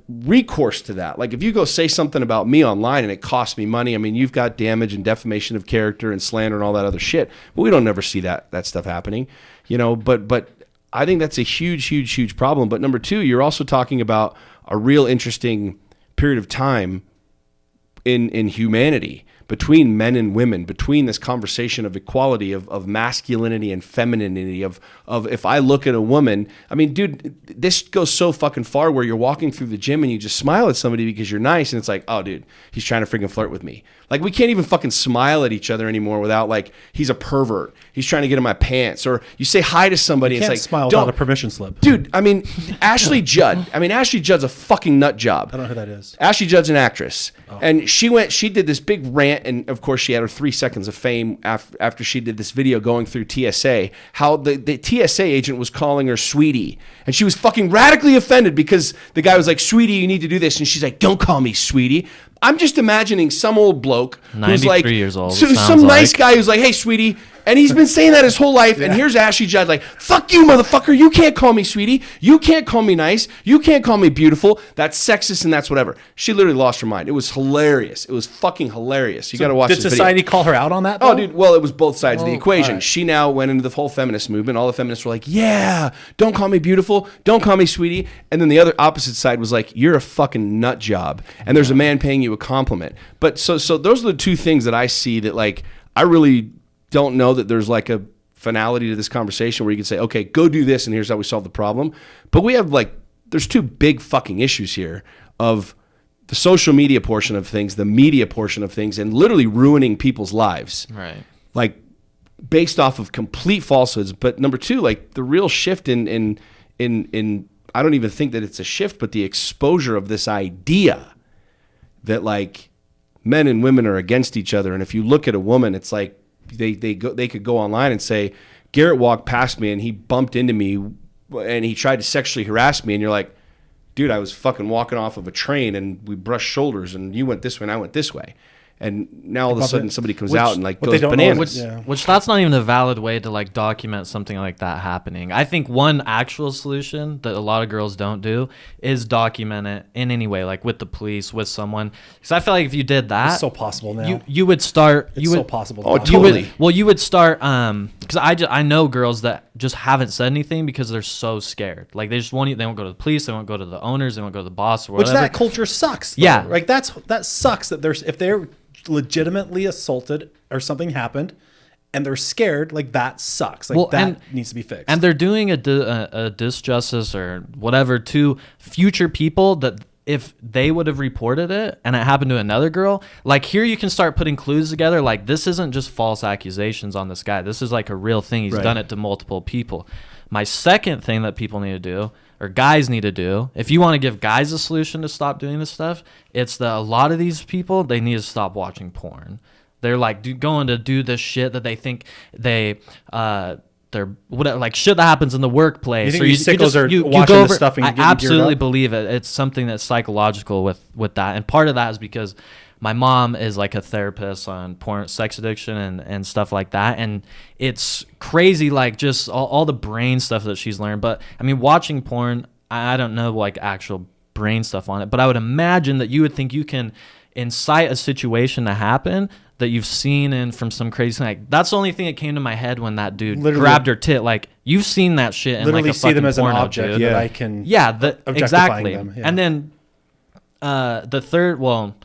recourse to that. Like if you go say something about me online and it costs me money, I mean, you've got damage and defamation of character and slander and all that other shit. But we don't never see that stuff happening, but I think that's a huge, huge, huge problem. But number two, you're also talking about a real interesting period of time in humanity between men and women, between this conversation of equality, of masculinity and femininity, of if I look at a woman, I mean, dude, this goes so fucking far where you're walking through the gym and you just smile at somebody because you're nice, and it's like, oh, dude, he's trying to freaking flirt with me. Like, we can't even fucking smile at each other anymore without like, he's a pervert. He's trying to get in my pants. Or you say hi to somebody, and it's like, smile without a permission slip. Dude, I mean, Ashley Judd. I mean, Ashley Judd's a fucking nut job. I don't know who that is. Ashley Judd's an actress. Oh. And she did this big rant, and of course she had her 3 seconds of fame after she did this video going through TSA, how the TSA agent was calling her sweetie. And she was fucking radically offended because the guy was like, sweetie, you need to do this. And she's like, don't call me sweetie. I'm just imagining some old bloke who's like, years old, some nice guy who's like, hey, sweetie. And he's been saying that his whole life. Yeah. And here's Ashley Judd like, fuck you, motherfucker. You can't call me sweetie. You can't call me nice. You can't call me beautiful. That's sexist and that's whatever. She literally lost her mind. It was hilarious. It was fucking hilarious. You got to watch this video. Did society call her out on that, though? Oh, dude. Well, it was both sides of the equation. Right. She now went into the whole feminist movement. All the feminists were like, yeah, don't call me beautiful. Don't call me sweetie. And then the other opposite side was like, you're a fucking nut job. And there's a man paying you a compliment. But so those are the two things that I see that like, I really don't know that there's like a finality to this conversation where you can say, okay, go do this and here's how we solve the problem. But we have like, there's two big fucking issues here of the social media portion of things, the media portion of things, and literally ruining people's lives. Right. Like based off of complete falsehoods. But number two, like the real shift in I don't even think that it's a shift, but the exposure of this idea that like men and women are against each other. And if you look at a woman, it's like, they could go online and say, Garrett walked past me and he bumped into me and he tried to sexually harass me. And you're like, dude, I was fucking walking off of a train and we brushed shoulders and you went this way and I went this way. And now all of a sudden somebody comes out and like goes bananas. Which that's not even a valid way to like document something like that happening. I think one actual solution that a lot of girls don't do is document it in any way, like with the police, with someone. Because I feel like if you did that, it's so possible now. You would start. It's so possible. Oh, totally. You would start. Because I know girls that just haven't said anything because they're so scared. Like they just won't. They won't go to the police. They won't go to the owners. They won't go to the boss or whatever. Which that culture sucks. Though. Yeah. Like that sucks that if they're legitimately assaulted or something happened and they're scared, like that sucks. Like that needs to be fixed. And they're doing a disjustice or whatever to future people that if they would have reported it and it happened to another girl, like here you can start putting clues together. Like this isn't just false accusations on this guy. This is like a real thing. He's done it to multiple people. My second thing that people need to do, or guys need to do, if you want to give guys a solution to stop doing this stuff, it's that a lot of these people, they need to stop watching porn. They're like going to do this shit that they think they're whatever, like shit that happens in the workplace. You think these sickos are watching this stuff and I getting geared absolutely up? believe it. It's something that's psychological with that, and part of that is because my mom is like a therapist on porn, sex addiction, and stuff like that, and it's crazy, like just all the brain stuff that she's learned. But I mean, watching porn, I don't know like actual brain stuff on it, but I would imagine that you would think you can incite a situation to happen that you've seen in from some crazy thing. Like, that's the only thing that came to my head when that dude grabbed her tit. Like, you've seen that shit in Literally like a see fucking them as an porno, object dude. that I can Exactly. objectifying them, yeah. And then the third, well,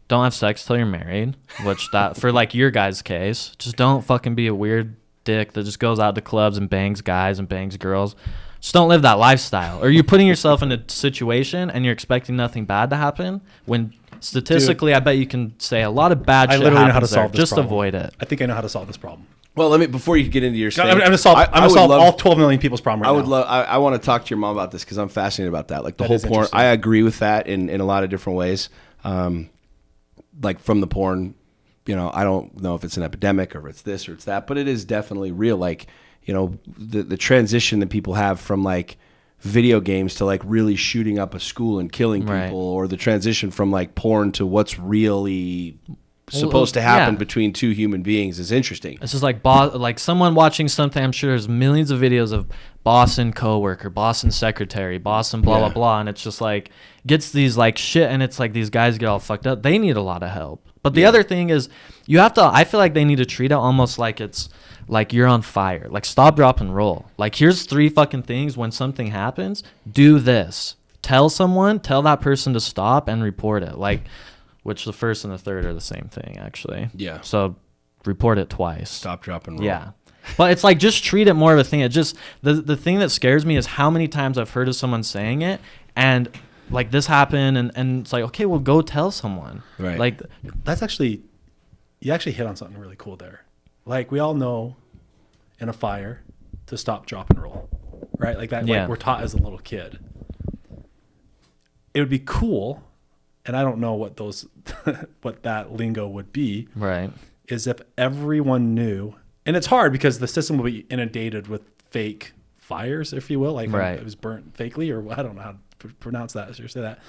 don't have sex till you're married, which that for like your guys' case, just don't fucking be a weird dick that just goes out to clubs and bangs guys and bangs girls. Just don't live that lifestyle. Or you're putting yourself in a situation and you're expecting nothing bad to happen when statistically, I bet you can say a lot of bad shit literally know how to happens there. solve this Just problem. avoid it. I think I know how to solve this problem. Well, let me before you get into your thing. I'm going to solve. I'm going would to solve love- all 12 million people's problem right I now. would love. I want to talk to your mom about this because I'm fascinated about that. Like the That whole is porn. interesting. I agree with that in a lot of different ways. Like from the porn, I don't know if it's an epidemic or if it's this or it's that, but it is definitely real. Like, the transition that people have from like video games to like really shooting up a school and killing people, Right. or the transition from like porn to what's really supposed to happen yeah. between two human beings is interesting. It's just like like someone watching something. I'm sure there's millions of videos of Boston coworker, Boston secretary, Boston blah blah blah, and it's just like gets these like shit, and it's like these guys get all fucked up. They need a lot of help. But the other thing is, you have to. I feel like they need to treat it almost like it's like you're on fire. Like stop, drop, and roll. Like here's 3 fucking things when something happens. Do this. Tell someone. Tell that person to stop and report it. Like. Which the first and the third are the same thing, actually. Yeah. So report it twice. Stop, drop, and roll. Yeah. But it's like just treat it more of a thing. It just the thing that scares me is how many times I've heard of someone saying it and like this happened and it's like, okay, well go tell someone. Right. Like That's actually, you actually hit on something really cool there. Like we all know in a fire to stop, drop, and roll, right? Like that, Yeah. like we're taught as a little kid. It would be cool, and I don't know what those, what that lingo would be, right. is if everyone knew, and it's hard because the system will be inundated with fake fires, if you will, like Right. it was burnt fakely, or I don't know how to pronounce that or say that.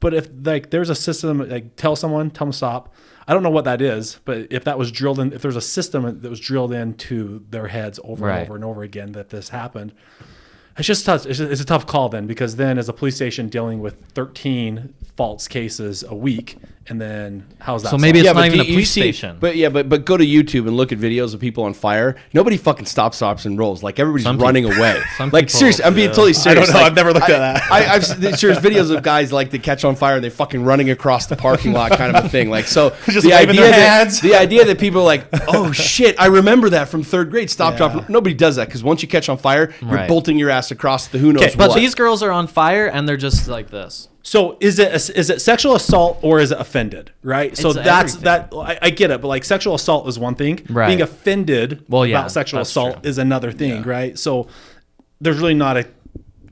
But if like there's a system, like tell them to stop. I don't know what that is, but if that was drilled in, if there's a system that was drilled into their heads over Right. and over and over again that this happened, it's just tough. It's a tough call then, because then as a police station dealing with 13 false cases a week, and then how's that? So maybe solved? it's not even a you police see- station. But go to YouTube and look at videos of people on fire. Nobody fucking stops and rolls. Like everybody's Some running away. some Like people seriously, I'm being do. totally serious. I don't know. Like, I've never looked at that. I've there's videos of guys like that catch on fire and they fucking running across the parking lot, kind of a thing. Like so, Just waving their hands. the idea that people are like, oh shit, I remember that from 3rd grade. Stop, drop. Nobody does that because once you catch on fire, you're Right. bolting your ass across the who knows Okay, what. But these girls are on fire and they're just like this. So is it sexual assault or is it offended? Right. So It's that's everything. that. I get it, but like sexual assault is one thing. Right. Being offended Well, yeah, about sexual that's assault true. is another thing. Right. So there's really not a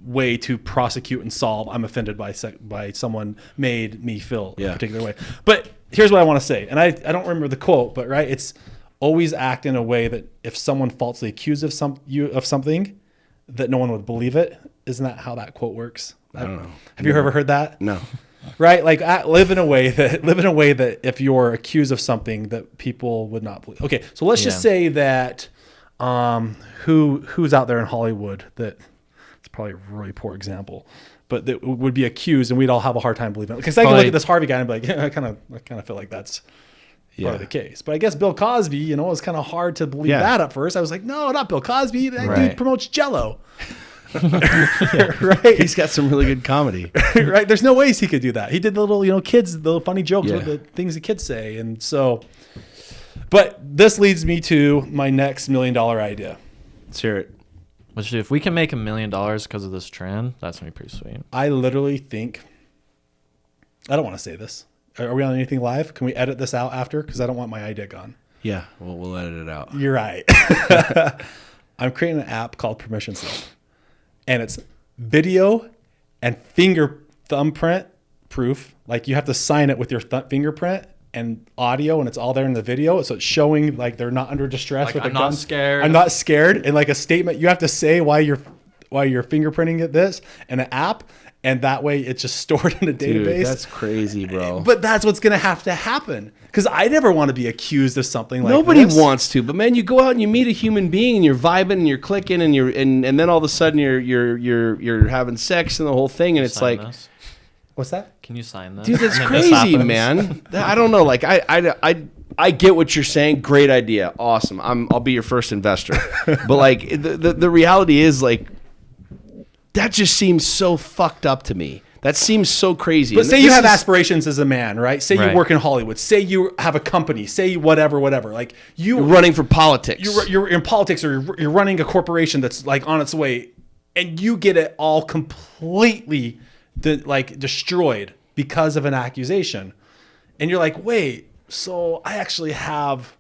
way to prosecute and solve. I'm offended by someone made me feel a particular way. But here's what I want to say, and I don't remember the quote, but right, it's always act in a way that if someone falsely accused of something, that no one would believe it. Isn't that how that quote works? I don't know. Have you ever heard that? No. Right, like live in a way that if you're accused of something that people would not believe. Okay, so let's just Yeah. say that who's out there in Hollywood that it's probably a really poor example, but that would be accused and we'd all have a hard time believing it. Because I can look Probably- at this Harvey guy and be like, yeah, I kind of feel like that's part of the case. But I guess Bill Cosby, it was kind of hard to believe that at first. I was like, no, not Bill Cosby. That Right. dude promotes Jell-O. Right. He's got some really good comedy. Right. There's no ways he could do that. He did the little, kids, the funny jokes Yeah. with the things the kids say. And so, but this leads me to my next $1 million idea. Let's hear it. Which if we can make $1 million because of this trend, that's gonna be pretty sweet. I literally think, I don't want to say this. Are we on anything live? Can we edit this out after? Because I don't want my idea gone. Yeah, we'll edit it out. You're right. I'm creating an app called Permission Slip, and it's video and thumbprint proof. Like you have to sign it with your fingerprint and audio, and it's all there in the video. So it's showing like they're not under distress Like, with I'm the not gun. scared. I'm not scared, and like a statement you have to say why you're fingerprinting it this in an app, and that way it's just stored in a Dude, database. that's crazy, bro. But that's what's gonna have to happen, because I never want to be accused of something like Nobody this. wants to, but man, you go out and you meet a human being and you're vibing and you're clicking and and then all of a sudden you're having sex and the whole thing, and it's Sign like, this? What's that? Can you sign this? dude, that's And then this crazy, happens? man. I don't know. Like I get what you're saying. Great idea. Awesome. I'll be your first investor. But like the reality is like that just seems so fucked up to me. That seems so crazy. But And say you this have is- aspirations as a man, right? Say Right. you work in Hollywood. Say you have a company. Say whatever. Like you're running for politics. you're in politics, or you're running a corporation that's like on its way, and you get it all completely destroyed because of an accusation, and you're like, wait, so I actually have,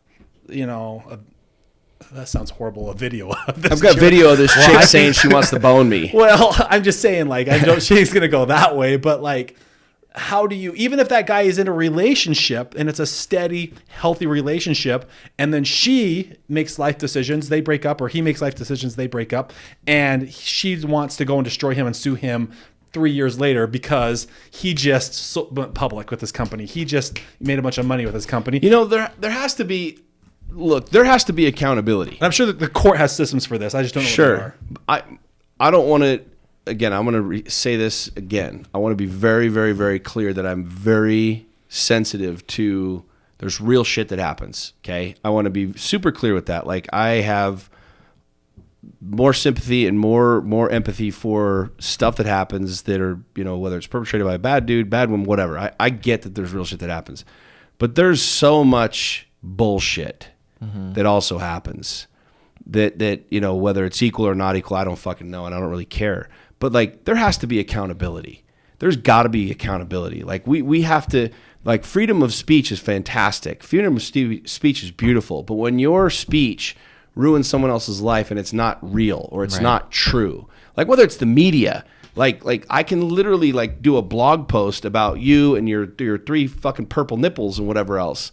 that sounds horrible, a video of this. I've got video of this chick saying she wants to bone me. Well, I'm just saying, like, I know she's gonna go that way, but like, how do you, even if that guy is in a relationship and it's a steady, healthy relationship, and then she makes life decisions, they break up, or he makes life decisions, they break up, and she wants to go and destroy him and sue him 3 years later because he just went public with his company. He just made a bunch of money with his company. You know, there has to be. Look, there has to be accountability. And I'm sure that the court has systems for this. I just don't know what they Sure. are. I don't want to. Again, I'm going to say this again. I want to be very, very, very clear that I'm very sensitive to. There's real shit that happens. Okay, I want to be super clear with that. Like I have more sympathy and more empathy for stuff that happens that are, whether it's perpetrated by a bad dude, bad woman, whatever. I get that there's real shit that happens, but there's so much bullshit that also happens that whether it's equal or not equal, I don't fucking know, and I don't really care. But like there has to be accountability. There's got to be accountability. Like we have to, like, freedom of speech is fantastic. Freedom of speech is beautiful. But when your speech ruins someone else's life and it's not real or it's not true, like whether it's the media, like I can literally like do a blog post about you and your 3 fucking purple nipples and whatever else,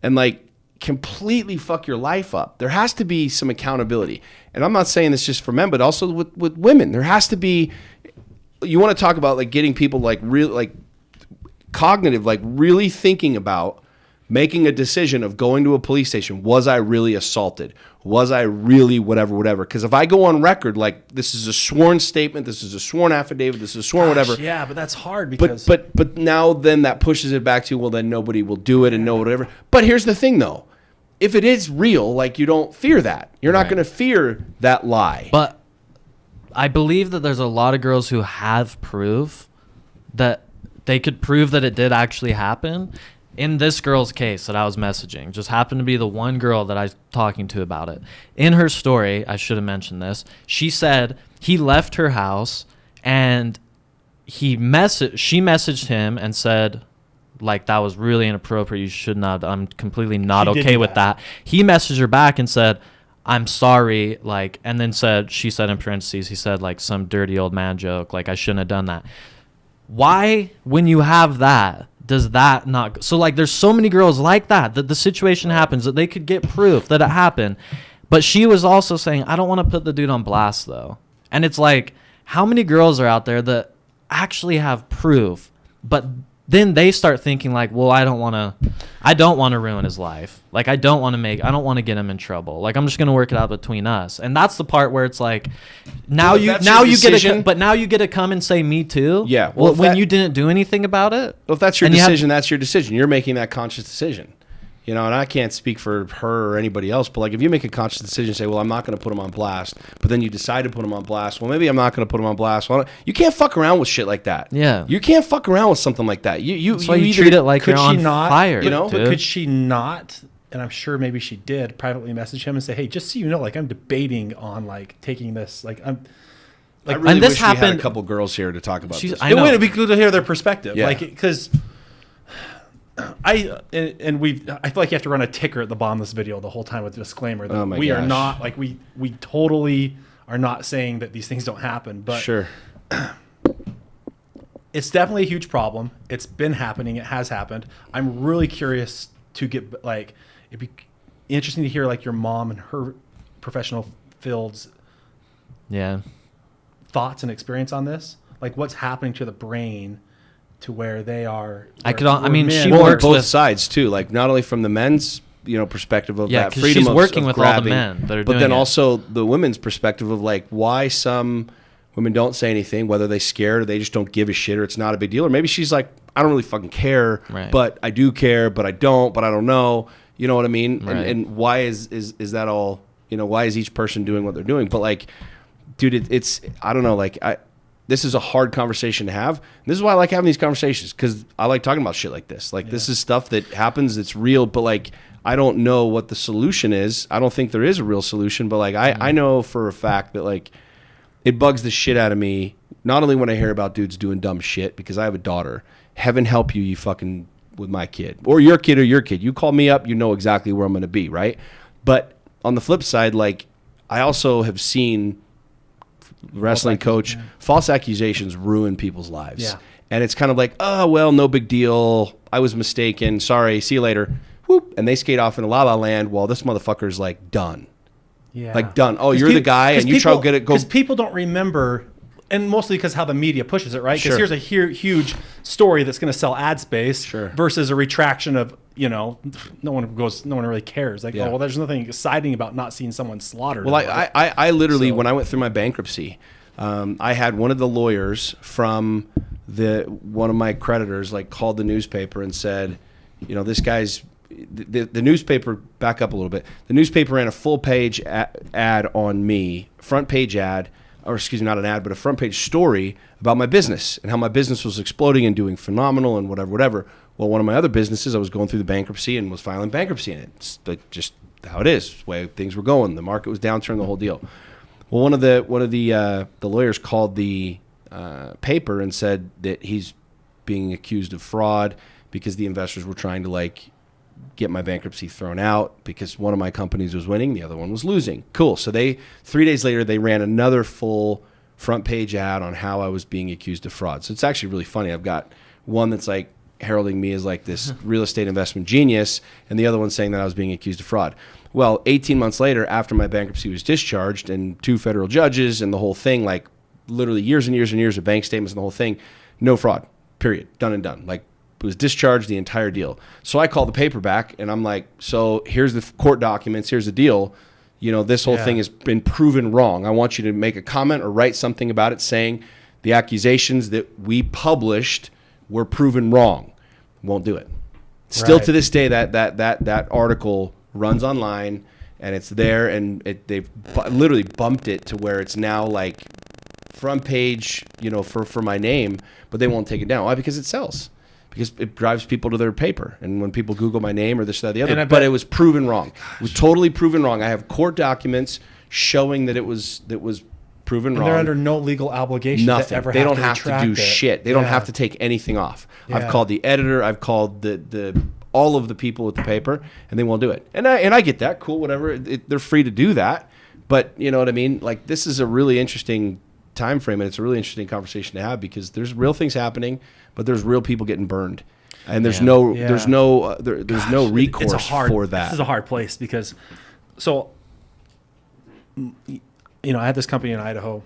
and like completely fuck your life up. There has to be some accountability. And I'm not saying this just for men, but also with women. There has to be, you want to talk about like getting people like real, like cognitive, like really thinking about making a decision of going to a police station. Was I really assaulted? Was I really whatever? Because if I go on record, like this is a sworn statement, this is a sworn affidavit, this is a sworn whatever. Yeah, but that's hard because. But now then that pushes it back to, well, then nobody will do it and no whatever. But here's the thing though. If it is real, like you don't fear that. You're not going to fear that lie. But I believe that there's a lot of girls who have proof that they could prove that it did actually happen. In this girl's case that I was messaging, just happened to be the one girl that I was talking to about it. In her story, I should have mentioned this, she said he left her house and she messaged him and said, like, that was really inappropriate. You should not. I'm completely not okay with that. He messaged her back and said, I'm sorry, like, and then she said in parentheses, he said, like, some dirty old man joke, like, I shouldn't have done that. Why, when you have that, does that not? So, like, there's so many girls like that the situation happens, that they could get proof that it happened. But she was also saying, I don't want to put the dude on blast, though. And it's like, how many girls are out there that actually have proof, but then they start thinking like, well, I don't want to ruin his life. Like, I don't want to get him in trouble. Like, I'm just going to work it out between us. And that's the part where it's like, now you get to come and say me too. Yeah. Well, when you didn't do anything about it. Well, if that's your decision, that's your decision. You're making that conscious decision. And I can't speak for her or anybody else, but like if you make a conscious decision, say, well, I'm not going to put him on blast, but then you decide to put him on blast. Well, maybe I'm not going to put him on blast. Well, you can't fuck around with shit like that. Yeah. You can't fuck around with something like that. That's why you treat it like you're on fire. But could she not? And I'm sure maybe she did privately message him and say, hey, just so you know, like I'm debating on like taking this, like I'm. Like, I really wish we had a couple girls here to talk about this. It would be good to hear their perspective, like because I feel like you have to run a ticker at the bottom of this video the whole time with a disclaimer that Oh my we are gosh. not like we totally are not saying that these things don't happen, but Sure. it's definitely a huge problem. It's been happening. It has happened. I'm really curious to get like it'd be interesting to hear like your mom and her professional field's Yeah. thoughts and experience on this. Like what's happening to the brain to where they are. I mean, she Well, on works both with- sides too. Like not only from the men's, perspective of Yeah, that 'cause freedom she's of, working of with all the grabbing, men that are but doing then it. also the women's perspective of like why some women don't say anything, whether they scared or they just don't give a shit or it's not a big deal, or maybe she's like, I don't really fucking care, Right. but I do care, but I don't know. You know what I mean? Right. And why is that all? Why is each person doing what they're doing? But like, dude, it's I don't know. Like this is a hard conversation to have. This is why I like having these conversations, because I like talking about shit like this. Like this is stuff that happens. It's real, but like I don't know what the solution is. I don't think there is a real solution. But like I know for a fact that like it bugs the shit out of me. Not only when I hear about dudes doing dumb shit, because I have a daughter. Heaven help you, you fucking with my kid or your kid or your kid. You call me up, you know exactly where I'm going to be, right? But on the flip side, like I also have seen wrestling coach, false accusations ruin people's lives. Yeah. And it's kind of like, oh, well, no big deal. I was mistaken. Sorry. See you later. Whoop. And they skate off into La La Land while this motherfucker's like done. Yeah. Like done. Oh, you're the guy and you try to get it. Because people don't remember, and mostly because how the media pushes it, right? Because Sure. here's a huge story that's going to sell ad space Sure. versus a retraction of, no one really cares. Like, Yeah. oh, well, there's nothing exciting about not seeing someone slaughtered. Well, I literally, So- when I went through my bankruptcy, I had one of the lawyers from one of my creditors like called the newspaper and said, this guy's the newspaper. Back up a little bit. The newspaper ran a full page ad on me, front page ad, or excuse me, not an ad, but a front page story about my business and how my business was exploding and doing phenomenal and whatever. Well, one of my other businesses, I was going through the bankruptcy and was filing bankruptcy in it. It's like just how it is, the way things were going. The market was downturn, the whole deal. Well, one of the lawyers called the paper and said that he's being accused of fraud because the investors were trying to like get my bankruptcy thrown out because one of my companies was winning, the other one was losing. Cool. So 3 days later, they ran another full front page ad on how I was being accused of fraud. So it's actually really funny. I've got one that's like heralding me as like this real estate investment genius, and the other one saying that I was being accused of fraud. Well, 18 months later, after my bankruptcy was discharged and 2 federal judges and the whole thing, like literally years and years and years of bank statements and the whole thing, no fraud, period, done and done. Like it was discharged, the entire deal. So I call the paper back and I'm like, so here's the court documents, here's the deal. This whole thing has been proven wrong. I want you to make a comment or write something about it saying the accusations that we published were proven wrong. Won't do it. Still to this day, that article runs online and it's there, and they've literally bumped it to where it's now like front page, for my name, but they won't take it down. Why? Because it sells. Because it drives people to their paper. And when people Google my name or this, that, the other, but it was proven wrong. It was totally proven wrong. I have court documents showing that it was proven and wrong. they're under no legal obligation Nothing. to ever They don't have to retract do it. shit. They don't have to take anything off. Yeah. I've called the editor. I've called the all of the people at the paper, and they won't do it. And I get that. Cool, whatever. They're free to do that. But you know what I mean? Like this is a really interesting time frame, and it's a really interesting conversation to have because there's real things happening, but there's real people getting burned, and there's no recourse for that. This is a hard place because, I had this company in Idaho.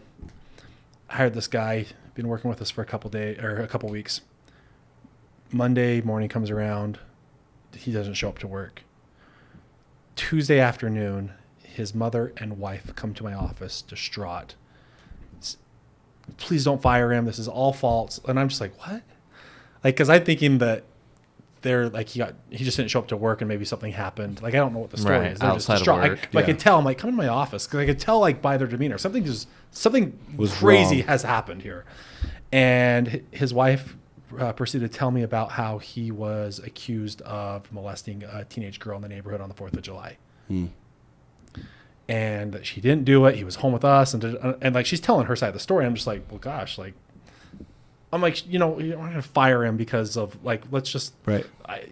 I hired this guy, been working with us for a couple weeks. Monday morning comes around, he doesn't show up to work. Tuesday afternoon, his mother and wife come to my office distraught. Please don't fire him. This is all false. And I'm just like, what? Like, because I'm thinking that they're like, he just didn't show up to work and maybe something happened. Like, I don't know what the story Right, is. They're just outside of distraught. work. I could tell. I'm like, come in my office because I could tell like by their demeanor something Was crazy wrong. has happened here. And his wife proceeded to tell me about how he was accused of molesting a teenage girl in the neighborhood on the 4th of July. And that she didn't do it. He was home with us, and like she's telling her side of the story. I'm just like, well, gosh, like I'm like, you know, you're not going to fire him because of like, let's just, Right.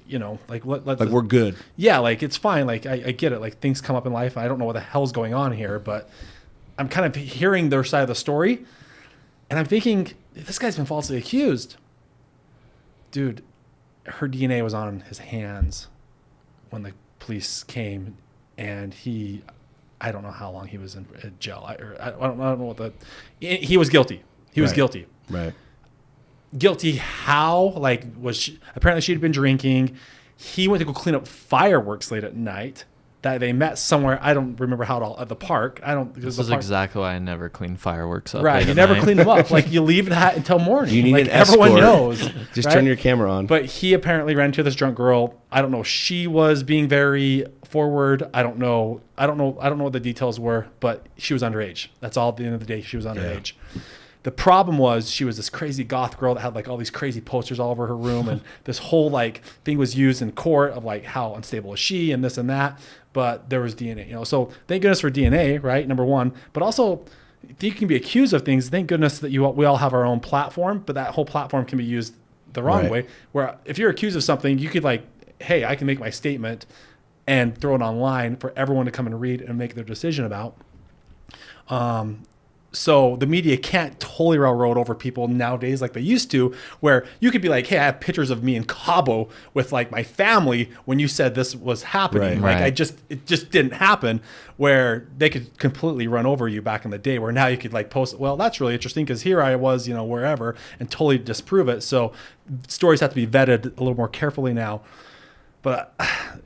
you know, like, let's Like we're good. yeah, like it's fine. Like I get it. Like things come up in life. I don't know what the hell's going on here, but I'm kind of hearing their side of the story, and I'm thinking this guy's been falsely accused. Dude, her DNA was on his hands when the police came, and I don't know how long he was in jail. I don't know what he was guilty. He was Right. guilty. Right. Guilty how? Like, apparently she'd been drinking. He went to go clean up fireworks late at night. That they met somewhere. I don't remember how at the park. I don't. This is exactly why I never clean fireworks up. Right. late You at never night. clean them up. Like you leave that until morning. You need like an everyone escort. knows. Just right? turn your camera on. But he apparently ran into this drunk girl. I don't know. She was being very forward. I don't know what the details were, but she was underage. That's all at the end of the day. She was underage. Yeah. The problem was she was this crazy goth girl that had like all these crazy posters all over her room, and this whole like thing was used in court of like how unstable is she and this and that. But there was DNA, you know. So thank goodness for DNA, right? Number one. But also, you can be accused of things. Thank goodness that we all have our own platform, but that whole platform can be used the wrong Right. way. Where if you're accused of something, you could like, hey, I can make my statement and throw it online for everyone to come and read and make their decision about. So the media can't totally railroad over people nowadays like they used to, where you could be like, hey, I have pictures of me in Cabo with like my family when you said this was happening. Right. Like Right. it just didn't happen, where they could completely run over you back in the day, where now you could like post, well, that's really interesting because here I was, you know, wherever, and totally disprove it. So stories have to be vetted a little more carefully now. But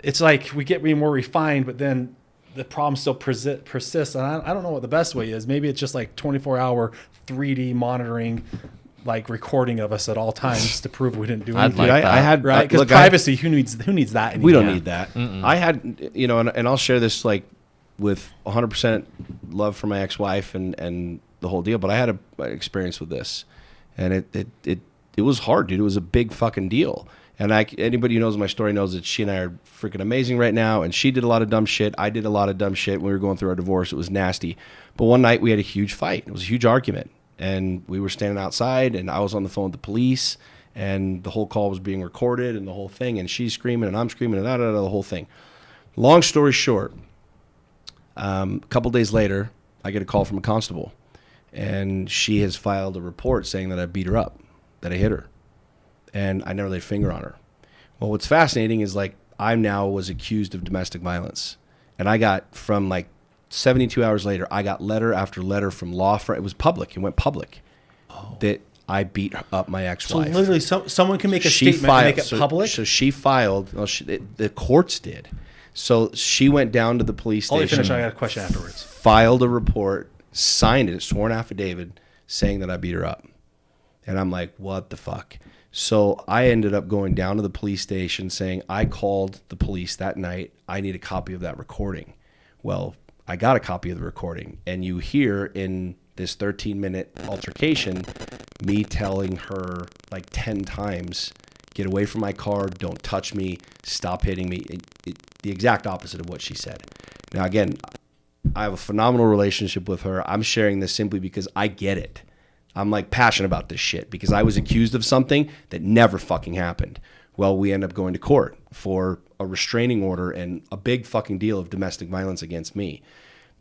it's like we get more refined, but then the problem still persists. And I don't know what the best way is. Maybe it's just like 24-hour 3D monitoring, like recording of us at all times to prove we didn't do I'd anything. like I had right? Because look, privacy, who needs that anymore? we don't need that. I had, you know, and I'll share this like with 100% love for my ex-wife and the whole deal. But I had an experience with this, and it was hard, dude. It was a big fucking deal. And anybody who knows my story knows that she and I are freaking amazing right now. And she did a lot of dumb shit. I did a lot of dumb shit when we were going through our divorce. It was nasty. But one night we had a huge fight. It was a huge argument. And we were standing outside, and I was on the phone with the police, and the whole call was being recorded and the whole thing. And she's screaming and I'm screaming and the whole thing. Long story short, a couple days later, I get a call from a constable. And she has filed a report saying that I beat her up, that I hit her. And I never laid a finger on her. Well, what's fascinating is like I now was accused of domestic violence. And I got from like 72 hours later, I got letter after letter from law firm. It was public. It went public that I beat up my So ex-wife. literally, someone can make a statement and make it public. So she filed. Well, the courts did. So she went down to the police I'll let you station. finish. I got a question afterwards. Filed a report, signed it, sworn affidavit, saying that I beat her up. And I'm like, what the fuck? So I ended up going down to the police station saying, I called the police that night. I need a copy of that recording. Well, I got a copy of the recording. And you hear in this 13-minute altercation me telling her like 10 times, get away from my car, don't touch me, stop hitting me. The exact opposite of what she said. Now, again, I have a phenomenal relationship with her. I'm sharing this simply because I get it. I'm like passionate about this shit because I was accused of something that never fucking happened. Well, we end up going to court for a restraining order and a big fucking deal of domestic violence against me.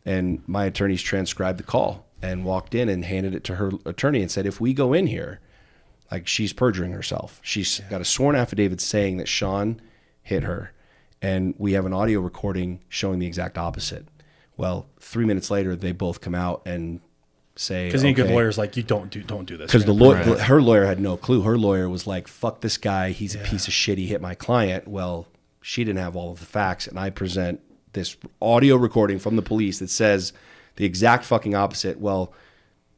And my attorneys transcribed the call and walked in and handed it to her attorney and said, if we go in here, like she's perjuring herself. She's got a sworn affidavit saying that Sean hit her. And we have an audio recording showing the exact opposite. Well, 3 minutes later, they both come out and say, Because any good lawyer's like, you don't do this. because Right. her lawyer had no clue. Her lawyer was like, fuck this guy. He's a piece of shit. He hit my client. Well, she didn't have all of the facts. And I present this audio recording from the police that says the exact fucking opposite. Well,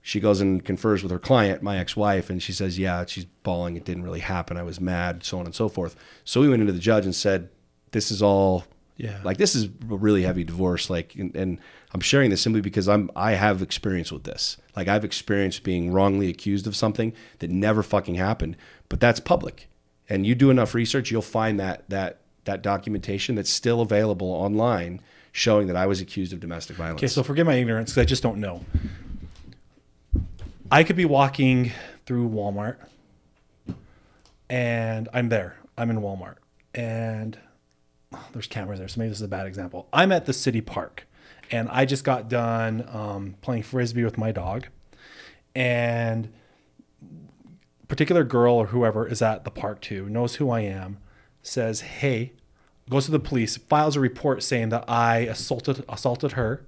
she goes and confers with her client, my ex-wife, and she says, yeah, she's bawling. It didn't really happen. I was mad, so on and so forth. So we went into the judge and said, this is all... Yeah. Like this is a really heavy divorce. Like, and I'm sharing this simply because I have experience with this. Like I've experienced being wrongly accused of something that never fucking happened, but that's public. And you do enough research, you'll find that documentation that's still available online showing that I was accused of domestic violence. Okay, so forgive my ignorance because I just don't know. I could be walking through Walmart and I'm there. I'm in Walmart, and there's cameras there, so maybe this is a bad example. I'm at the city park, and I just got done playing frisbee with my dog, and particular girl or whoever is at the park too, knows who I am, says, hey, goes to the police, files a report saying that I assaulted her.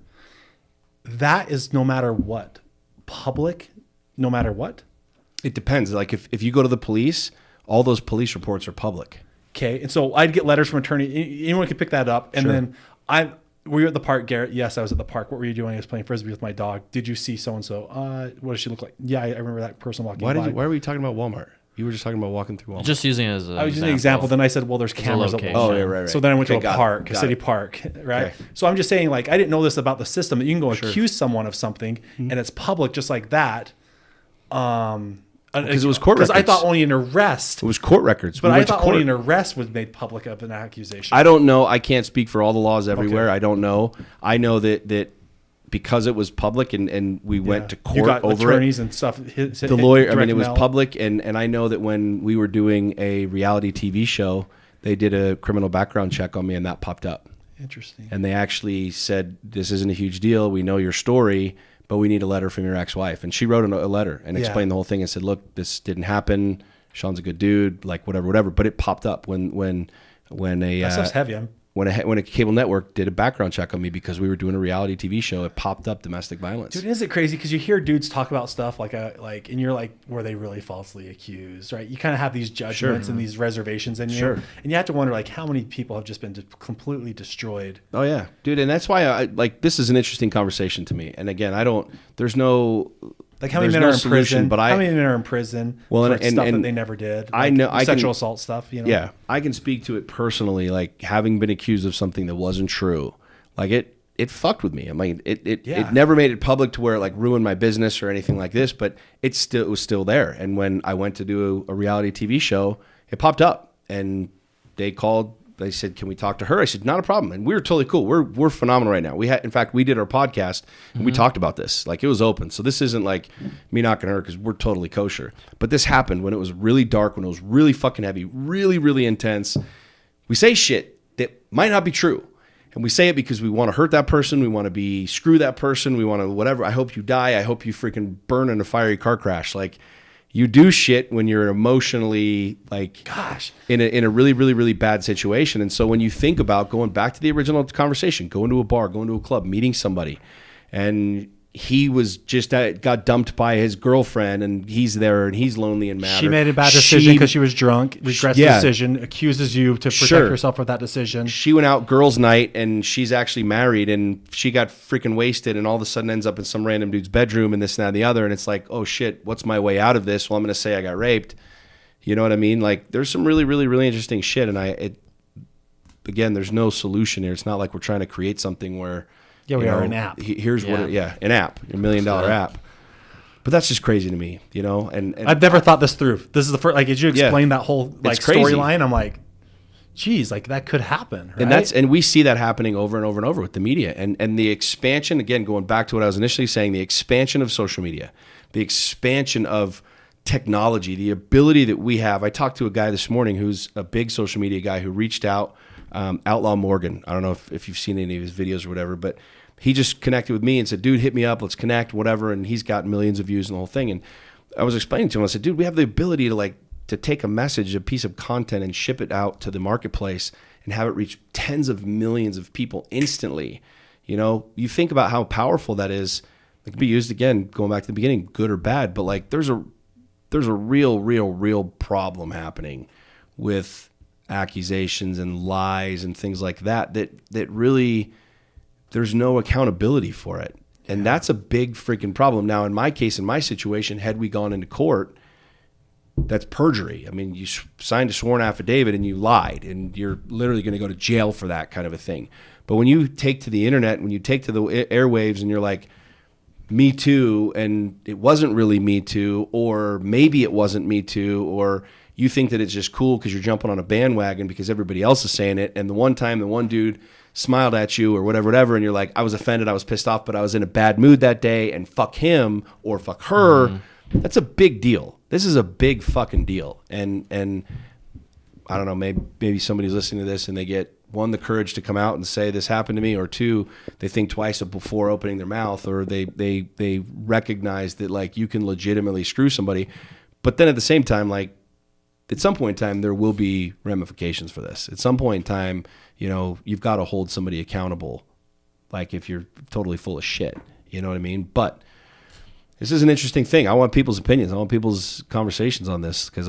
That is no matter what. Public, no matter what. It depends. Like if you go to the police, all those police reports are public. Okay. And so I'd get letters from attorney. Anyone could pick that up. And then were you at the park, Garrett? Yes, I was at the park. What were you doing? I was playing frisbee with my dog. Did you see so-and-so? What does she look like? Yeah, I remember that person walking by. Why were you talking about Walmart? You were just talking about walking through Walmart. Just using it as I was using an example. Then I said, well, there's cameras at location. Walmart. Oh, yeah, right. So then I went to Okay, a park, a got city it. park, right? Okay. So I'm just saying, like, I didn't know this about the system that you can go accuse someone of something and it's public just like that. Because it was court Because records. I thought only an arrest, It was court records. but We I went to thought court. only an arrest was made public of an accusation. I don't know. I can't speak for all the laws everywhere. Okay. I don't know. I know that because it was public and we went to court you got over attorneys it. and stuff. The lawyer, I mean, it was mail. public. And I know that when we were doing a reality TV show, they did a criminal background check on me and that popped up. Interesting. And they actually said, this isn't a huge deal. We know your story, but we need a letter from your ex-wife. And she wrote a letter and explained the whole thing and said, look, this didn't happen. Sean's a good dude, like whatever. But it popped up when a That stuff's heavy. when a cable network did a background check on me because we were doing a reality TV show. It popped up domestic violence. Dude, isn't it crazy? Because you hear dudes talk about stuff and you're like, were they really falsely accused, right? You kind of have these judgments and these reservations in you. Sure. And you have to wonder, like, how many people have just been completely destroyed. Oh yeah, dude, and that's why I like this is an interesting conversation to me. And again, there's no Like, how many there's men no are in solution, prison? but How many men are in prison Well, for and- stuff and that they never did? I Like know- I can- sexual assault stuff, you know? Yeah, I can speak to it personally, like having been accused of something that wasn't true. Like it fucked with me. I mean, it never made it public to where it like ruined my business or anything like this, but it was still there. And when I went to do a reality TV show, it popped up and they called. They said, "Can we talk to her?" I said, "Not a problem." And we were totally cool. We're phenomenal right now. In fact, we did our podcast and we talked about this. Like it was open. So this isn't like me knocking her because we're totally kosher. But this happened when it was really dark, when it was really fucking heavy, really, really intense. We say shit that might not be true. And we say it because we want to hurt that person. We want to screw that person. We want to whatever. I hope you die. I hope you freaking burn in a fiery car crash. Like you do shit when you're emotionally like in a really, really, really bad situation. And so when you think about going back to the original conversation, going to a bar, going to a club, meeting somebody, and he was just got dumped by his girlfriend and he's there and he's lonely and mad. She made a bad decision because she was drunk, regrets the decision, accuses you to protect herself for that decision. She went out girls' night and she's actually married and she got freaking wasted and all of a sudden ends up in some random dude's bedroom and this and that and the other. And it's like, oh shit, what's my way out of this? Well, I'm going to say I got raped. You know what I mean? Like there's some really, really, really interesting shit. And again, there's no solution here. It's not like we're trying to create something where, Yeah, we are an app. Here's an app, $1 million app. But that's just crazy to me, you know. And I've never thought this through. This is the first. Like, as you explain that whole like It's crazy. storyline, I'm like, geez, like that could happen. Right? And we see that happening over and over and over with the media and the expansion. Again, going back to what I was initially saying, the expansion of social media, the expansion of technology, the ability that we have. I talked to a guy this morning who's a big social media guy who reached out. Outlaw Morgan. I don't know if you've seen any of his videos or whatever, but he just connected with me and said, dude, hit me up. Let's connect, whatever. And he's got millions of views and the whole thing. And I was explaining to him, I said, dude, we have the ability to take a message, a piece of content and ship it out to the marketplace and have it reach tens of millions of people instantly. You know, you think about how powerful that is. It can be used again, going back to the beginning, good or bad, but like there's a real problem happening with accusations and lies and things like that really there's no accountability for it. And that's a big freaking problem. Now, in my case, in my situation, had we gone into court, that's perjury. I mean, you signed a sworn affidavit and you lied and you're literally going to go to jail for that kind of a thing. But when you take to the internet, when you take to the airwaves and you're like, Me Too, and it wasn't really Me Too, or maybe it wasn't Me Too, or you think that it's just cool because you're jumping on a bandwagon because everybody else is saying it. And the one time the one dude smiled at you or whatever, and you're like, I was offended, I was pissed off, but I was in a bad mood that day and fuck him or fuck her. that's a big deal. This is a big fucking deal. And I don't know, maybe somebody's listening to this and they get, one, the courage to come out and say this happened to me, or two, they think twice before opening their mouth, or they recognize that like you can legitimately screw somebody. But then at the same time, like at some point in time, there will be ramifications for this. At some point in time, you know, you've got to hold somebody accountable. Like if you're totally full of shit, you know what I mean? But this is an interesting thing. I want people's opinions. I want people's conversations on this, because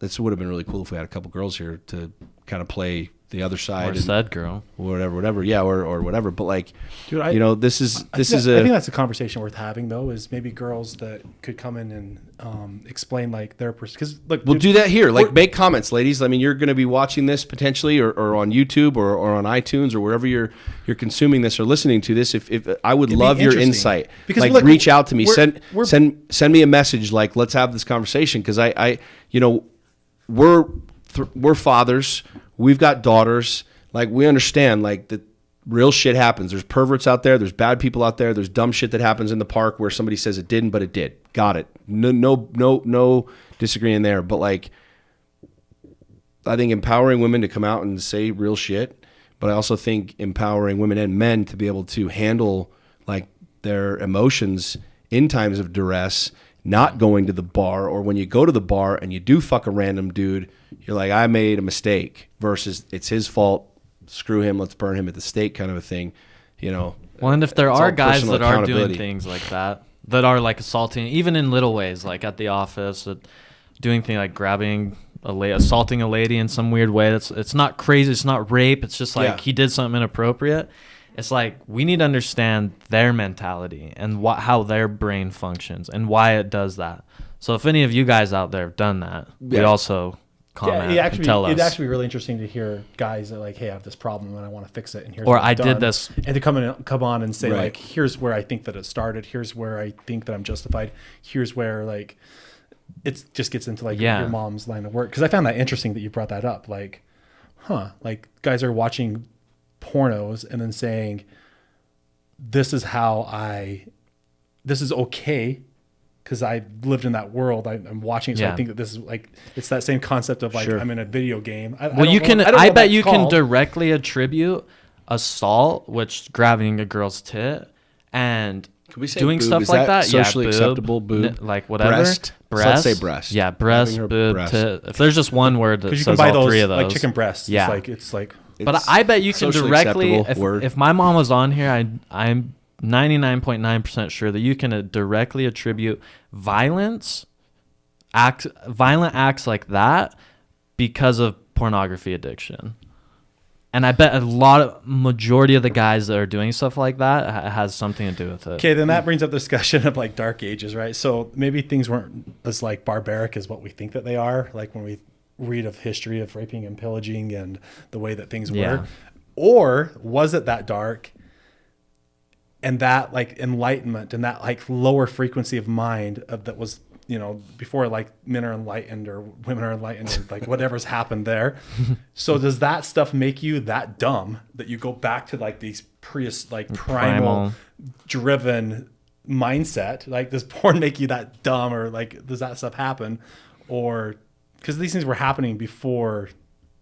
this would have been really cool if we had a couple girls here to kind of play the other side. Or said girl. Whatever. Yeah, or whatever. But like, Dude, you know, this is I think that's a conversation worth having, though, is maybe girls that could come in and explain like their because like we'll do that here. Like, make comments, ladies. I mean, you're going to be watching this potentially, or on YouTube, or on iTunes, or wherever you're consuming this or listening to this. If I would love your insight, because like reach out to me, send me a message. Like, let's have this conversation, because I you know, we're fathers. We've got daughters. Like, we understand like that real shit happens. There's perverts out there. There's bad people out there. There's dumb shit that happens in the park where somebody says it didn't, but it did. Got it. No disagreeing there. But like, I think empowering women to come out and say real shit, but I also think empowering women and men to be able to handle like their emotions in times of duress, not going to the bar, or when you go to the bar and you do fuck a random dude, you're like, I made a mistake, versus it's his fault, screw him, let's burn him at the stake kind of a thing, you know. Well, and if there are guys that are doing accountability. things like that are like assaulting, even in little ways, like at the office, doing things like grabbing assaulting a lady in some weird way, it's not crazy, it's not rape, it's just like he did something inappropriate. It's like, we need to understand their mentality and how their brain functions and why it does that. So if any of you guys out there have done that, we also comment and tell us. It'd actually be really interesting to hear guys that like, hey, I have this problem and I want to fix it, and here's or what I I've did done. this, and to come on and say like, here's where I think that it started. Here's where I think that I'm justified. Here's where like it just gets into like your mom's line of work. Because I found that interesting that you brought that up. Like, like guys are watching pornos and then saying, this is okay because I lived in that world. I'm watching it, so I think that this is like, it's that same concept of like, I'm in a video game. I bet you can directly attribute assault, which grabbing a girl's tit and doing boob? stuff Is like that. Socially boob, acceptable boob, like whatever. breast. So let's say breast. Yeah, breast, boob, breast. tit. If there's just one word that because you says can buy all those, three of those, like chicken breasts. Yeah, it's like. But I bet you can directly, if my mom was on here, I'm 99.9% sure that you can directly attribute violent acts like that because of pornography addiction. And I bet majority of the guys that are doing stuff like that has something to do with it. Okay, then that brings up the discussion of like dark ages, right? So maybe things weren't as like barbaric as what we think that they are. Like when we read of history of raping and pillaging and the way that things were, or was it that dark and that like enlightenment and that like lower frequency of mind of that was, you know, before like men are enlightened or women are enlightened or like whatever's happened there. So does that stuff make you that dumb that you go back to like these primal driven mindset? Like, does porn make you that dumb, or like does that stuff happen? Or because these things were happening before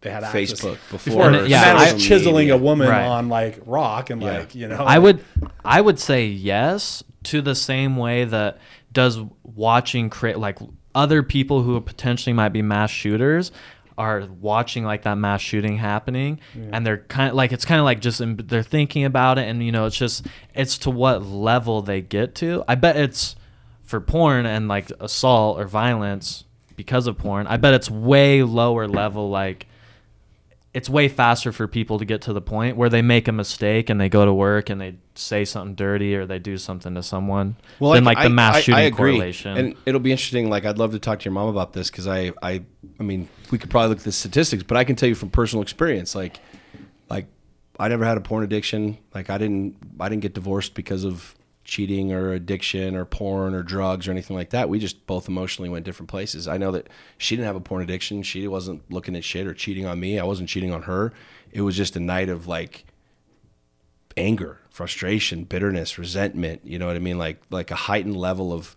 they had Facebook, access. before I was chiseling media. a woman on like rock and like, you know. I would say yes, to the same way that does watching like other people who potentially might be mass shooters are watching like that mass shooting happening, and they're kind of like, it's kind of like just they're thinking about it, and you know, it's to what level they get to. I bet it's for porn and like assault or violence because of porn, I bet it's way lower level. Like, it's way faster for people to get to the point where they make a mistake and they go to work and they say something dirty or they do something to someone than like the mass shooting I agree. correlation. And it'll be interesting. Like, I'd love to talk to your mom about this, because I mean, we could probably look at the statistics, but I can tell you from personal experience, like I never had a porn addiction. Like, I didn't get divorced because of cheating or addiction or porn or drugs or anything like that. We just both emotionally went different places. I know that she didn't have a porn addiction. She wasn't looking at shit or cheating on me. I wasn't cheating on her. It was just a night of like anger, frustration, bitterness, resentment. You know what I mean? Like a heightened level of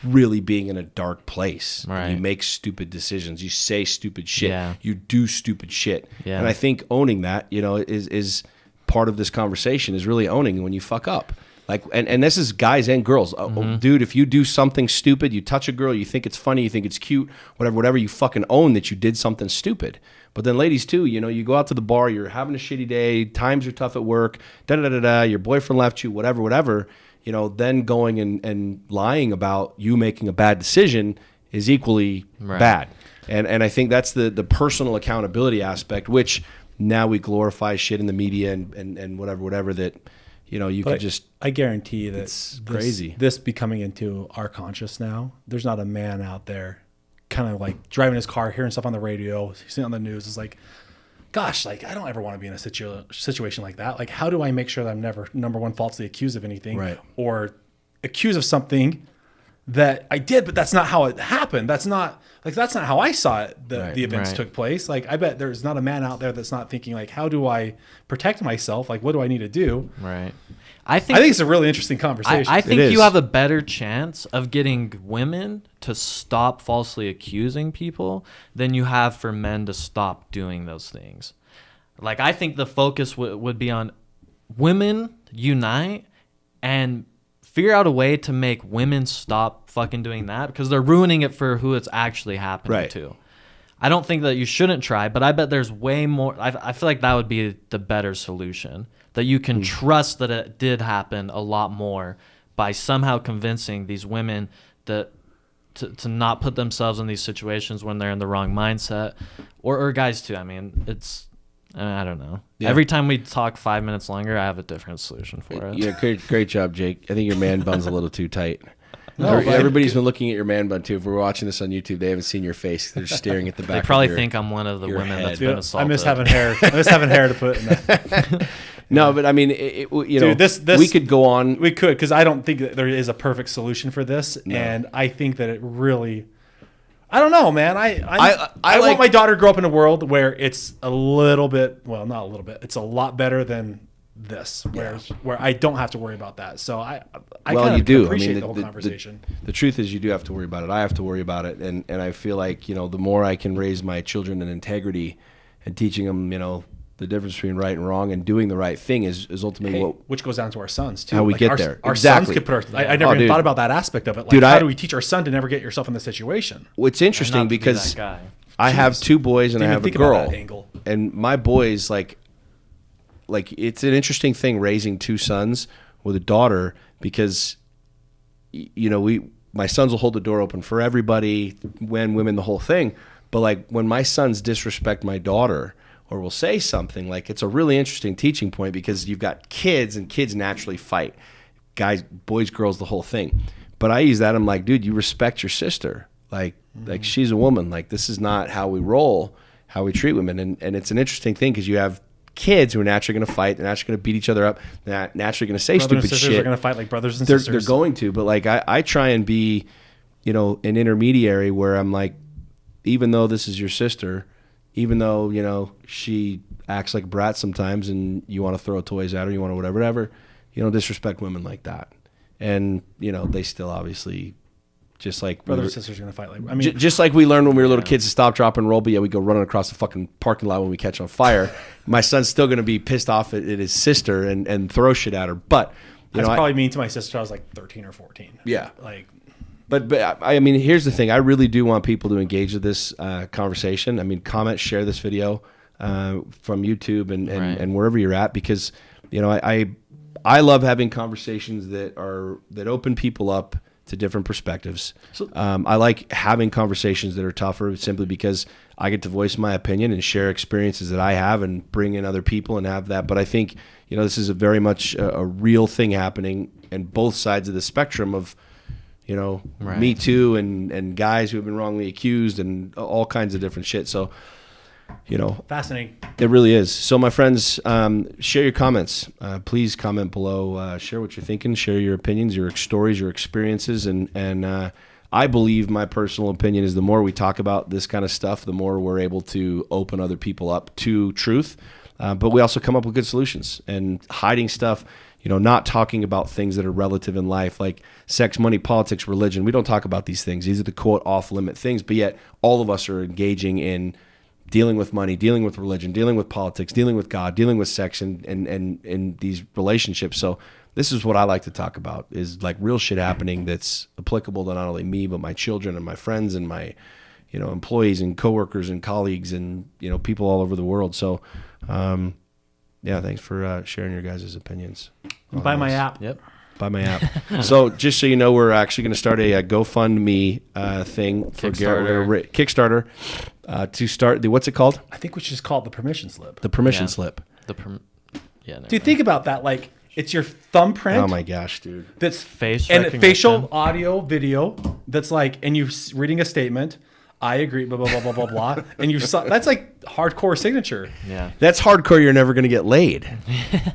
really being in a dark place. Right. And you make stupid decisions. You say stupid shit. Yeah. You do stupid shit. Yeah. And I think owning that, is part of this conversation, is really owning when you fuck up. Like, and this is guys and girls. Dude, if you do something stupid, you touch a girl, you think it's funny, you think it's cute, whatever, you fucking own that you did something stupid. But then ladies too, you go out to the bar, you're having a shitty day, times are tough at work, your boyfriend left you, whatever, then going and lying about you making a bad decision is equally bad. And I think that's the personal accountability aspect, which now we glorify shit in the media and whatever that, you But could just... I guarantee that It's crazy. This becoming into our conscious now, there's not a man out there kind of like driving his car, hearing stuff on the radio, seeing on the news, is like, gosh, like I don't ever want to be in a situation like that. Like, how do I make sure that I'm never, number one, falsely accused of anything, Right. or accused of something that I did, but that's not how it happened. That's not how I saw it. The events Right. took place. Like, I bet there's not a man out there that's not thinking like, how do I protect myself? Like, what do I need to do? Right. I think it's a really interesting conversation. I think is. you have a better chance of getting women to stop falsely accusing people than you have for men to stop doing those things. Like, I think the focus would be on women unite and figure out a way to make women stop fucking doing that, because they're ruining it for who it's actually happening Right. to. I don't think that you shouldn't try, but I bet there's way more. I feel like that would be the better solution, that you can trust that it did happen a lot more by somehow convincing these women that to not put themselves in these situations when they're in the wrong mindset, or guys too. I mean, I don't know. Yeah. Every time we talk 5 minutes longer, I have a different solution for it. Yeah, great job, Jake. I think your man bun's a little too tight. No, but- Everybody's been looking at your man bun too. If we're watching this on YouTube, they haven't seen your face. They're staring at the back. They probably of your, think I'm one of the your women head. that's been Dude, assaulted. I miss having hair. I miss having hair to put in that. No, but I mean, this we could go on. We could, because I don't think that there is a perfect solution for this, and I think that it really. I don't know, man. I like- want my daughter to grow up in a world where it's a little bit, well, not a little bit. It's a lot better than this, where I don't have to worry about that. So I Well, kind you of do. appreciate I mean, the whole conversation. The truth is, you do have to worry about it. I have to worry about it, and I feel like the more I can raise my children in integrity and teaching them, the difference between right and wrong and doing the right thing is ultimately Hey, what. which goes down to our sons too. How we get our, there. Our Exactly. sons could put our. I never even dude. thought about that aspect of it. Like, Dude, how do we teach our son to never get yourself in this situation? What's And interesting not to be because that guy. I have two boys and I Didn't have a even think about girl, that angle. and my boys like it's an interesting thing raising two sons with a daughter, because my sons will hold the door open for everybody, women, the whole thing. But like when my sons disrespect my daughter or will say something, like it's a really interesting teaching point, because you've got kids and kids naturally fight. Guys, boys, girls, the whole thing. But I use that. I'm like, dude, you respect your sister. Like she's a woman. Like, this is not how we roll, how we treat women. And it's an interesting thing, because you have kids who are naturally going to fight. They're naturally going to beat each other up. They're naturally going to say Brothers and stupid sisters shit. are going to fight like brothers and They're sisters. going to. But like I try and be, an intermediary where I'm like, even though this is your sister, even though, she acts like a brat sometimes and you want to throw toys at her, you want to whatever, you don't disrespect women like that. And, they still obviously, just like brothers and sisters are going to fight like. I mean, just like we learned when we were little kids to stop, drop, and roll, but yeah, we go running across the fucking parking lot when we catch on fire. My son's still going to be pissed off at his sister and throw shit at her. But, that's probably mean to my sister. I was like 13 or 14. Yeah. Like. But I mean, here's the thing. I really do want people to engage with this conversation. I mean, comment, share this video from YouTube and wherever you're at, because I love having conversations that open people up to different perspectives. I like having conversations that are tougher, simply because I get to voice my opinion and share experiences that I have and bring in other people and have that. But I think this is a very much a real thing happening in both sides of the spectrum of. Me Too and guys who have been wrongly accused and all kinds of different shit. So, Fascinating. it really is. So, my friends, share your comments. Please comment below. Share what you're thinking. Share your opinions, your stories, your experiences. And I believe, my personal opinion is, the more we talk about this kind of stuff, the more we're able to open other people up to truth. But we also come up with good solutions, and hiding stuff, not talking about things that are relative in life, like sex, money, politics, religion. We don't talk about these things. These are the quote off limit things, but yet all of us are engaging in dealing with money, dealing with religion, dealing with politics, dealing with God, dealing with sex, and these relationships. So this is what I like to talk about, is like real shit happening that's applicable to not only me, but my children and my friends and my, employees and coworkers and colleagues and, people all over the world. So, thanks for sharing your guys' opinions. Buy my app. Yep. Buy my app. So just so you know, we're actually going to start a GoFundMe thing for Kickstarter to start what's it called? I think we should just call it the permission slip. The permission Yeah. slip. Dude, think about that. Like, it's your thumbprint. Oh my gosh, dude. That's Face and recognition. facial, audio, video. That's like, and you're reading a statement. I agree. Blah blah blah blah blah blah. And that's like hardcore signature. Yeah. That's hardcore. You're never going to get laid.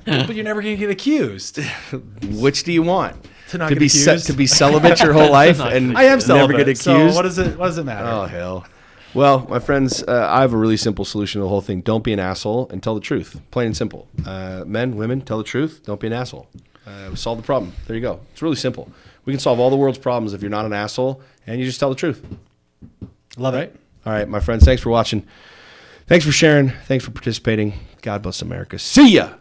But you're never gonna get accused. Which do you want? To not to get be accused? to be celibate your whole life and I am celibate. never get accused. So what does it matter? Oh hell. Well, my friends, I have a really simple solution to the whole thing. Don't be an asshole and tell the truth. Plain and simple. Men, women, tell the truth. Don't be an asshole. Solve the problem. There you go. It's really simple. We can solve all the world's problems if you're not an asshole and you just tell the truth. Love it. All right, my friends, thanks for watching. Thanks for sharing. Thanks for participating. God bless America. See ya.